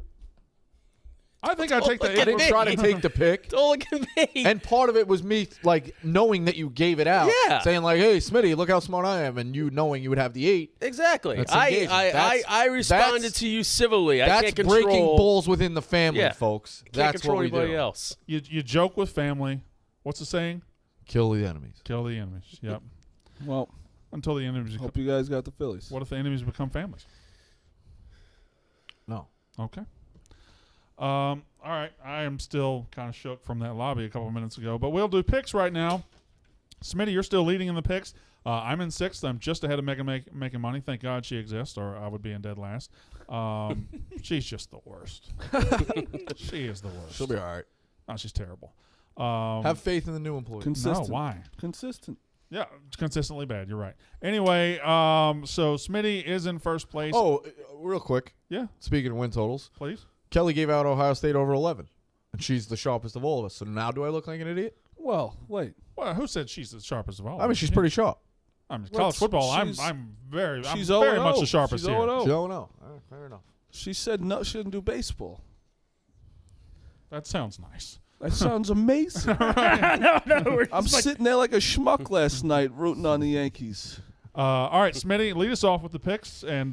I think I take the I didn't try to take the pick. Don't look at me. And part of it was me, like, knowing that you gave it out. Yeah. Saying, like, hey, Smitty, look how smart I am. And you knowing you would have the 8. Exactly. That's I engaging. responded That's- to you civilly. I That's can't control. breaking balls within the family, Yeah. folks. Can't That's control what we anybody do. else. You joke with family. What's the saying? Kill the enemies. Kill the enemies. Yep. Well, Until the enemies. hope you guys got the Phillies. What if the enemies become families? No. Okay. All right. I am still kind of shook from that lobby a couple of minutes ago, but we'll do picks right now. Smitty, you're still leading in the picks. I'm in 6th. I'm just ahead of Megan making money. Thank God she exists, or I would be in dead last. She's just the worst. She is the worst. She'll be all right. No, she's terrible. Have faith in the new employee. Consistent. No, why? Consistent. Yeah, it's consistently bad. You're right. Anyway, so Smitty is in first place. Oh, real quick. Yeah, Speaking of win totals, please. Kelly gave out Ohio State over 11. And she's the sharpest of all of us. So now do I look like an idiot? Well, wait. Well, who said she's the sharpest of all? I mean, she's pretty sharp. I mean, Well, college football. I'm she's very she's very 0-0. much the sharpest She's here. 0-0. She's 0-0. All right, fair enough. She said no, she didn't do baseball. That sounds nice. That sounds amazing. no, we're I'm just like, sitting there like a schmuck last night rooting on the Yankees. All right, Smitty, lead us off with the picks and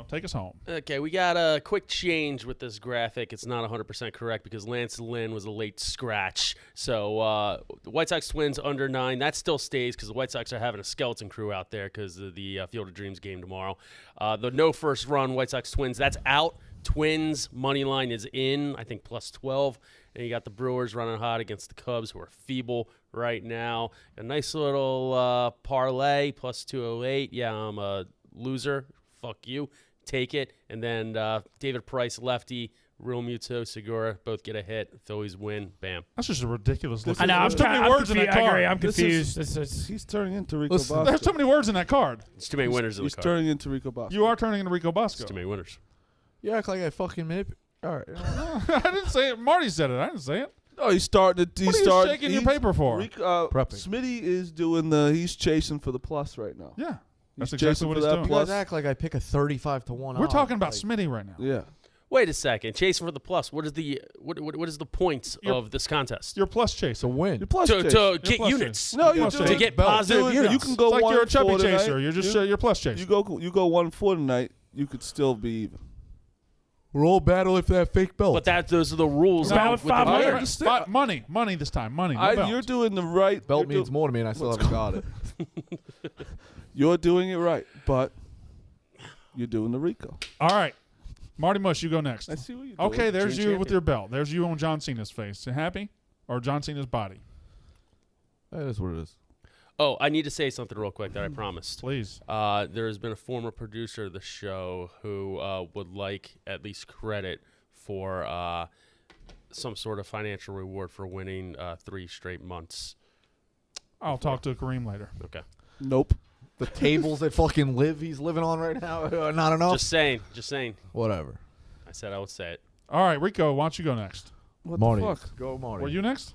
take us home. Okay, we got a quick change with this graphic. It's not 100% correct because Lance Lynn was a late scratch. So the White Sox Twins under 9. That still stays because the White Sox are having a skeleton crew out there because of the Field of Dreams game tomorrow. The no first run White Sox Twins, that's out. Twins money line is in, I think plus 12. And you got the Brewers running hot against the Cubs, who are feeble right now. A nice little parlay, plus 208. Yeah, I'm a loser. Fuck you. Take it. And then David Price, lefty, Real Muto, Segura, both get a hit. Phillies win. Bam. That's just a ridiculous looking. I know. There's too many words in that I agree. card. I'm This confused. is- He's turning into Rico Listen, Bosco. There's too many words in that card. It's too many winners in the He's card. turning into Rico Bosco. You are turning into Rico It's Bosco. too many winners. You act like I fucking manipulate. All right. I didn't say it. Marty said it. I didn't say it. No, he's starting to. What are you shaking your paper for? Prepping. Smitty is doing he's chasing for the plus right now. Yeah, that's He's exactly chasing what for he's that doing. You plus. guys act like I pick a 35-1. We're odds. talking about Like, Smitty right now. Yeah. Wait a second. Chasing for the plus. What is the what is the points of this contest? You're plus It's chaser. a win. Your plus To chase. get plus units. No, you plus do chaser. To get Belt. positive Do it. units. You can go It's like you're a 1-4 chubby tonight. chaser. You're just you're plus chaser. You go 1-4 tonight. You could still be even. We're all battling for that fake belt. But those are the rules. About with the 500. player. understand. Money this time. Money. No belt. You're doing the right. belt you're means more to me, and I still haven't got it. You're doing it right, but you're doing the Rico. All right, Marty Mush, you go next. I see what you're doing. Okay, there's Junior you with your belt. There's you on John Cena's face. You happy? Or John Cena's body? That is what it is. Oh, I need to say something real quick that I promised. Please. There has been a former producer of the show who would like at least credit for some sort of financial reward for winning 3 straight months. I'll talk to Kareem later. Okay. Nope. The tables that fucking he's living on right now, not enough. Just saying. Whatever. I said I would say it. All right, Rico, why don't you go next? What Marty, the fuck? go Marty. Were you next?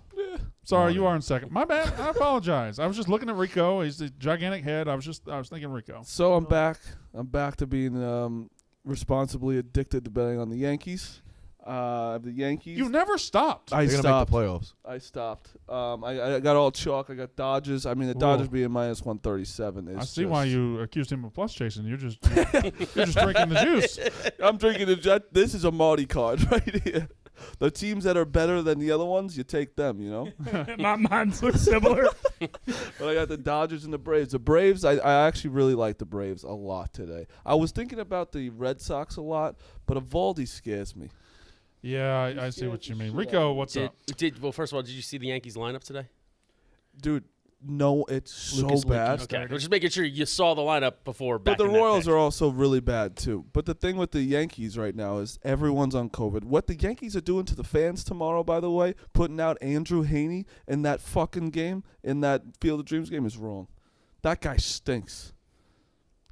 Sorry, Marty. you are in second. My bad. I apologize. I was just looking at Rico. He's the gigantic head. I was thinking Rico. So I'm back. I'm back to being responsibly addicted to betting on the Yankees. The Yankees. You never stopped. I They're gonna stopped. make the playoffs. I stopped. I got all chalk. I got Dodgers. I mean, the Dodgers being minus 137 is. I see why you accused him of plus chasing. You're just drinking the juice. I'm drinking the jet. This is a Marty card right here. The teams that are better than the other ones, you take them, you know? Mine's look similar. But I got the Dodgers and the Braves. The Braves, I actually really like the Braves a lot today. I was thinking about the Red Sox a lot, but Evaldi scares me. Yeah, I see what you mean. Rico, what's up? Well, first of all, did you see the Yankees lineup today? Dude, no, it's so Lucas bad. Okay, we're just making sure you saw the lineup before. But the backing that Royals pick. are also really bad, too. But the thing with the Yankees right now is everyone's on COVID. What the Yankees are doing to the fans tomorrow, by the way, putting out Andrew Haney in that fucking game, in that Field of Dreams game, is wrong. That guy stinks.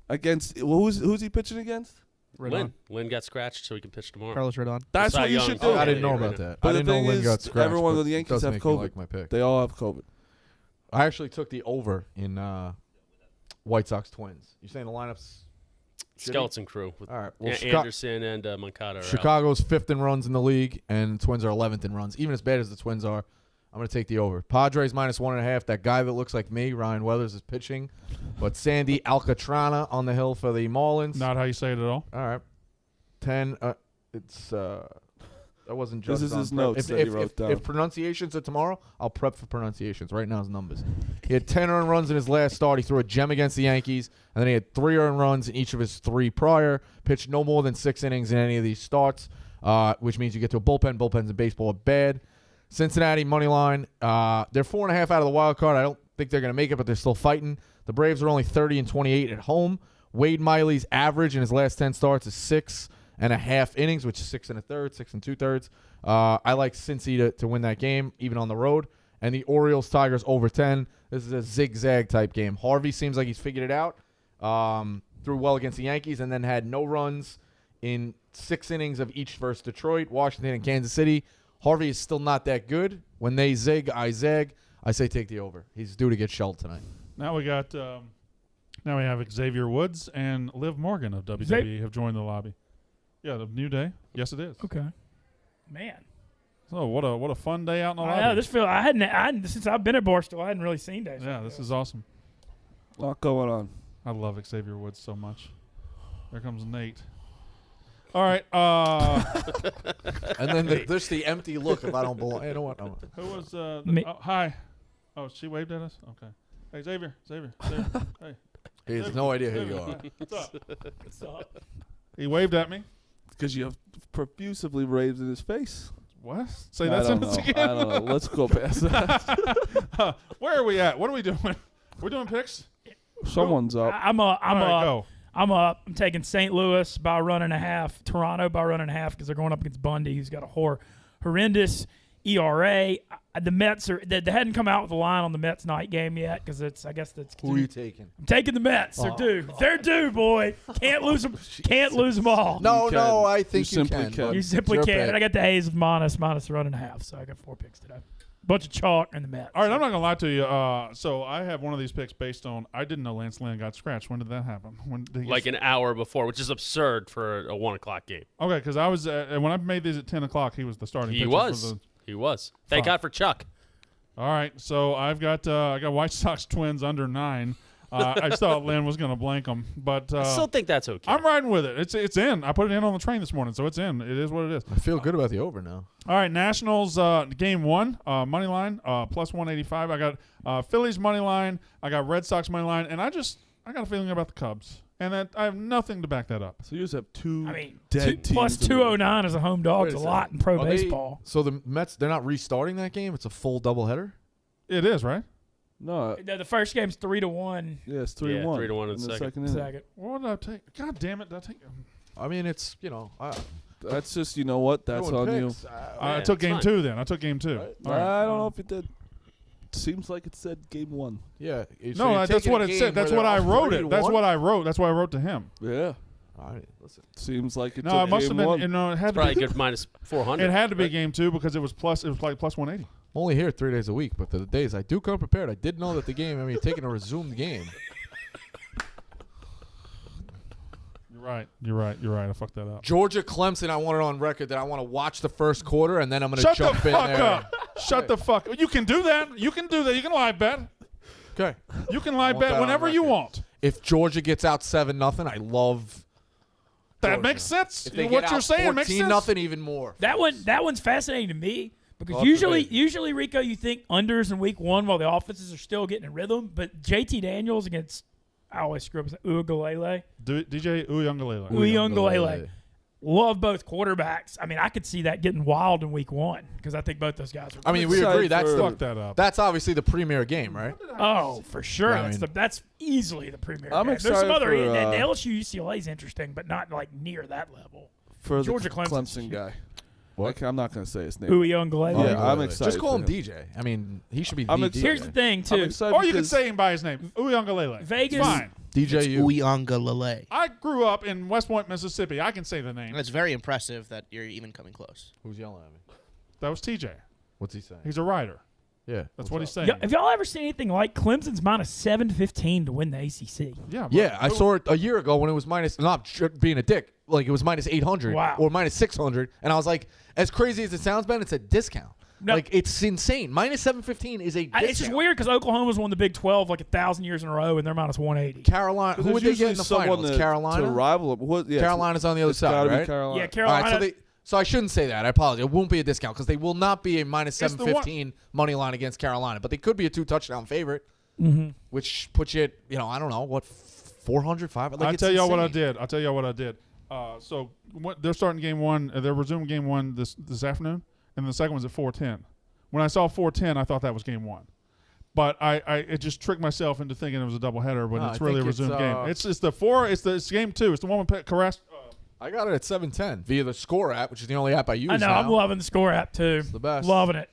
Against, who's he pitching against? Lynn got scratched, so he can pitch tomorrow. Carlos Rodon. That's Cy what you Young. should do. Oh, I didn't yeah, know you're about right. that. But I the didn't know thing Lynn is, got scratched. everyone but of the it Yankees does have make me COVID. like my pick. They all have COVID. I actually took the over in White Sox Twins. You saying the lineup's shitty? Skeleton crew with All right. Well, Anderson and Moncada. Chicago's 5th in runs in the league, and the Twins are 11th in runs. Even as bad as the Twins are, I'm going to take the over. Padres minus 1.5. That guy that looks like me, Ryan Weathers, is pitching. But Sandy Alcantara on the hill for the Marlins. Not how you say it at all. All right. 10. It's that wasn't just This is on his prep. notes that he wrote down. If pronunciations are tomorrow, I'll prep for pronunciations. Right now, his numbers. He had 10 earned runs in his last start. He threw a gem against the Yankees, and then he had 3 earned runs in each of his 3 prior. Pitched no more than 6 innings in any of these starts, which means you get to a bullpen. Bullpens in baseball are bad. Cincinnati money line. They're 4.5 out of the wild card. I don't think they're going to make it, but they're still fighting. The Braves are only 30-28 at home. Wade Miley's average in his last 10 starts is 6.5 innings, which is 6 1/3, 6 2/3. I like Cincy to win that game, even on the road. And the Orioles-Tigers over 10. This is a zigzag type game. Harvey seems like he's figured it out. Threw well against the Yankees and then had no runs in 6 innings of each versus Detroit, Washington, and Kansas City. Harvey is still not that good. When they zig, I zag. I say take the over. He's due to get shelled tonight. Now we got. Now we have Xavier Woods and Liv Morgan of WWE have joined the lobby. Yeah, the new day. Yes, it is. Okay. Man. So what a fun day out in the lobby. I know, I hadn't since I've been at Barstool, I hadn't really seen days. Yeah, this is awesome. A lot going on. I love Xavier Woods so much. There comes Nate. All right. And then there's the empty look if I don't belong. Hey, you know what? Who was Me. hi? Oh, she waved at us. Okay. Hey, Xavier. Hey. He has no idea who you are. What's up? He waved at me. Because you have profusively raved in his face. What? Say I that don't sentence know. again. I don't know. Let's go past that. Where are we at? What are we doing? We're doing picks. Someone's up. I'm All right, go. I'm up. I'm taking St. Louis by 1.5, Toronto by 1.5 because they're going up against Bundy, who's got a horrendous ERA. The Mets they hadn't come out with a line on the Mets night game yet because I guess that's Who are you taking? I'm taking the Mets. They're due. They're due, boy. Can't lose them. Can't lose them all. No, I think You you simply can. can. bud. You simply It's your can. pick. And I got the A's with minus 1.5, so I got 4 picks today. Bunch of chalk and the Mets. All right, I'm not gonna lie to you. So I have one of these picks based on I didn't know Lance Lynn got scratched. When did that happen? When did he get Like an hour before, which is absurd for a 1 o'clock game. Okay, because I was when I made these at 10 o'clock, he was the starting. He pitcher was. For the, He was. Thank Fuck. God for Chuck. all right, so I got White Sox Twins under 9. I thought Lynn was gonna blank them, but I still think that's okay. I'm riding with it. It's in. I put it in on the train this morning, so it's in. It is what it is. I feel good about the over now. All right, Nationals game 1 money line plus 185. I got Phillies money line. I got Red Sox money line, and I got a feeling about the Cubs, and that I have nothing to back that up. So you just have two I mean, dead teams. plus in the- 209 as a home dog is a lot in pro Are they- baseball. So the Mets, they're not restarting that game? It's a full doubleheader? It is right. No, The first game's 3-1. yeah, it's 3-1. 3-1 in in the the second. inning. Second. What did I take? God damn it! Did I take? I mean, it's That's just, you know what? That's on you. I Yeah, took it's game fine. 2 then. I took game 2. Right? All right. I don't know if it did. Seems like it said game 1. Yeah. No, that's what it said. That's what I wrote it. That's what I wrote. That's what I wrote to him. Yeah. All right, listen. Seems like it No, took it must have game been. 1. You know, it had to Probably be. good minus 400. It had to be right? game 2 because it was plus. It was like plus 180. I'm only here 3 days a week, but for the days I do come prepared. I did know that the game. I mean, taking a resumed game. You're right. I fucked that up. Georgia Clemson. I want it on record that I want to watch the first quarter, and then I'm going to Shut the jump in fuck there. up. Shut the fuck up. You can do that. You can do that. You can live bet. Okay. You can live want bet that on whenever you record. want. If Georgia gets out 7-0, I love. That Georgia. makes sense. If they What get you're out saying makes sense. 14-0, even more. That one's fascinating to me because God usually Rico, you think unders in week 1 while the offenses are still getting in rhythm, but JT Daniels against I always screw up Uiagalelei. DJ Uiagalelei. Uiagalelei. Love both quarterbacks. I mean, I could see that getting wild in week 1 because I think both those guys are. I mean, I'm we agree. excited That's for- Fuck that up. that's obviously the premier game, right? oh, for sure. Yeah, I mean- That's easily the premier. I'm game. There's some excited other. for, the LSU UCLA is interesting, but not like near that level. For Georgia the Clemson's Clemson huge. guy. What? Okay, I'm not going to say his name. Uiagalelei. Yeah, I'm excited. Just call him for DJ. I mean, he should be I'm the excited. Here's the thing, I'm too. excited Or you can because say him by his name. Uiagalelei. Vegas. It's fine. DJU. Uiagalelei. I grew up in West Point, Mississippi. I can say the name. It's very impressive that you're even coming close. Who's yelling at me? That was TJ. What's he saying? He's a writer. Yeah. That's what he's saying. Have y'all ever seen anything like Clemson's minus 715 to win the ACC? Yeah. Yeah, I saw it a year ago when it was minus. Not being a dick, like it was minus 800 Wow. or minus 600, and I was like, as crazy as it sounds, Ben, it's a discount. No. Like it's insane. Minus 715 is a discount. It's just weird because Oklahoma's won the Big 12 like 1,000 years in a row, and they're minus 180. Carolina. Who there's would they get usually in the someone finals? to Carolina. rival him. What, yeah, Carolina's on the other it's side, gotta be right? Carolina. Yeah, All Carolina. right, so I shouldn't say that. I apologize. It won't be a discount because they will not be a minus It's the 715 money line against Carolina, but they could be a 2-touchdown favorite, which puts you at, I don't know, what, 400, 500? Like, I'll it's tell y'all what I insane. did. So they're starting game 1. They're resuming game 1 this afternoon, and the second one's at 4:10. When I saw 4:10, I thought that was game 1. But it just tricked myself into thinking it was a doubleheader when No, it's I really a think it's, resumed game. It's game 2. It's the one with Carrasco. I got it at 710 via the Score app, which is the only app I use I know. now. I'm loving the Score app, too. It's the best. Loving it.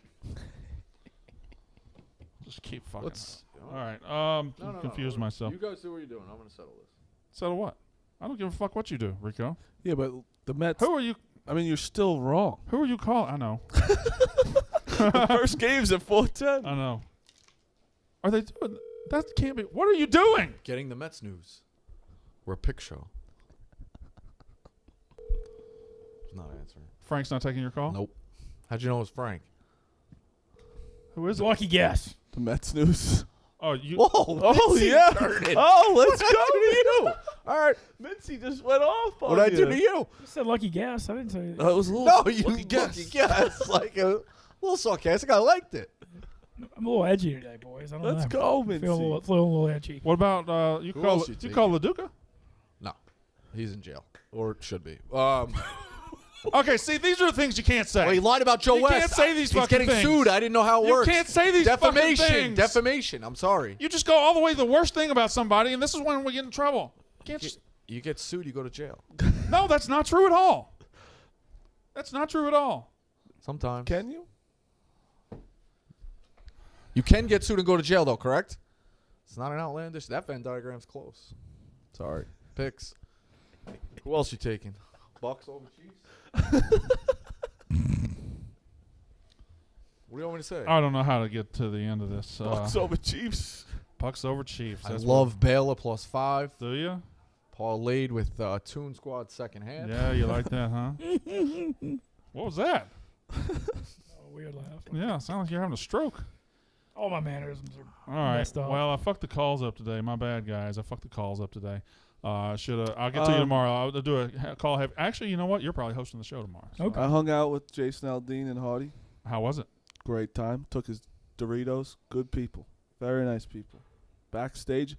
Just keep fucking. Let's- All right. No, Confused myself. You guys do what you're doing. I'm going to settle this. Settle what? I don't give a fuck what you do, Rico. Yeah, but the Mets. Who are you? I mean, you're still wrong. Who are you calling? I know. The first game's at 4:10. I know. Are they doing? That can't be. What are you doing? Getting the Mets news. We're a pick show. He's not answering. Frank's not taking your call. Nope. How'd you know it was Frank? Who is it? Lucky guess. The Mets news. Oh, you. Whoa! Oh yeah! Oh, let's go to you. All right, Mitzi just went off on What did I you. do to you? You said lucky guess. I didn't say It was a little. No, you lucky guess. guess. Like a little sarcastic. I liked it. I'm a little edgy today, boys. I don't Let's know. go, I Mitzi. feel a little edgy. What about you? Who Call else you you call LaDuca? No, he's in jail or should be. Okay, see, these are the things you can't say. Well, he lied about Joe You West. can't say these He's fucking getting things. sued. I didn't know how it You works. can't say these fucking defamation. things. Defamation. I'm sorry. You just go all the way to the worst thing about somebody, and this is when we get in trouble. Can't just, You get sued, you go to jail. no, that's not true at all. That's not true at all. Sometimes. Can you? You can get sued and go to jail, though, correct? It's not an outlandish. That Venn diagram's close. Sorry. Picks. Who else you taking? Bucks over Chiefs? What do you want me to say? I don't know how to get to the end of this. Bucks over Chiefs. Pucks over Chiefs. I That's love Baylor plus 5. What, do you? Parlayed with Toon Squad second half. Yeah, you like that, huh? What was that? Weird laugh. Yeah, sounds like you're having a stroke. All my mannerisms are All right. messed up. Well, I fucked the calls up today. My bad, guys. I fucked the calls up today. Should I'll get to you tomorrow. I'll do a call. Actually, you know what? You're probably hosting the show tomorrow. So. Okay. I hung out with Jason Aldean and Hardy. How was it? Great time. Took his Doritos. Good people. Very nice people. Backstage.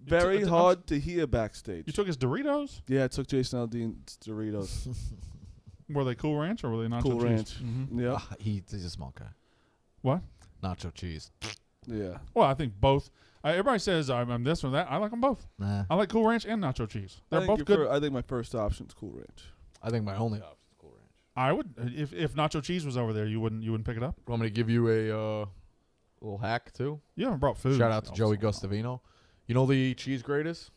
Very hard to hear backstage. You took his Doritos? Yeah, I took Jason Aldean's Doritos. Were they Cool Ranch or were they nacho Cool cheese? Ranch. Mm-hmm. Yeah. He's a small guy. What? Nacho cheese. Yeah. Well, I think both. Everybody says I'm this or that. I like them both. Nah. I like Cool Ranch and nacho cheese. I They're think both good. I think my first option is Cool Ranch. I think my only option is Cool Ranch. I would if nacho cheese was over there, you wouldn't pick it up. Want me to give you a little hack too? You haven't brought food. Shout out to Joey Gustavino. You know the cheese graters?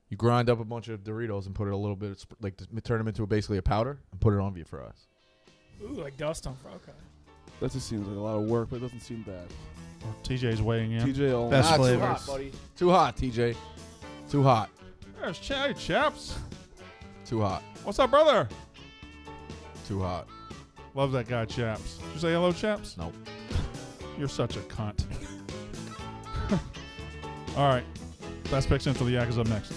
You grind up a bunch of Doritos and put it a little bit, turn them into basically a powder and put it on your fries. Ooh, like dust on fries. Okay. That just seems like a lot of work, but it doesn't seem bad. TJ's weighing in. TJ only. Best Too flavors. hot, buddy. Too hot, TJ. Too hot. There's hey, chaps. Too hot. What's up, brother? Too hot. Love that guy, Chaps. Did you say hello, Chaps? Nope. You're such a cunt. All right. Best picks into the Yak is up next.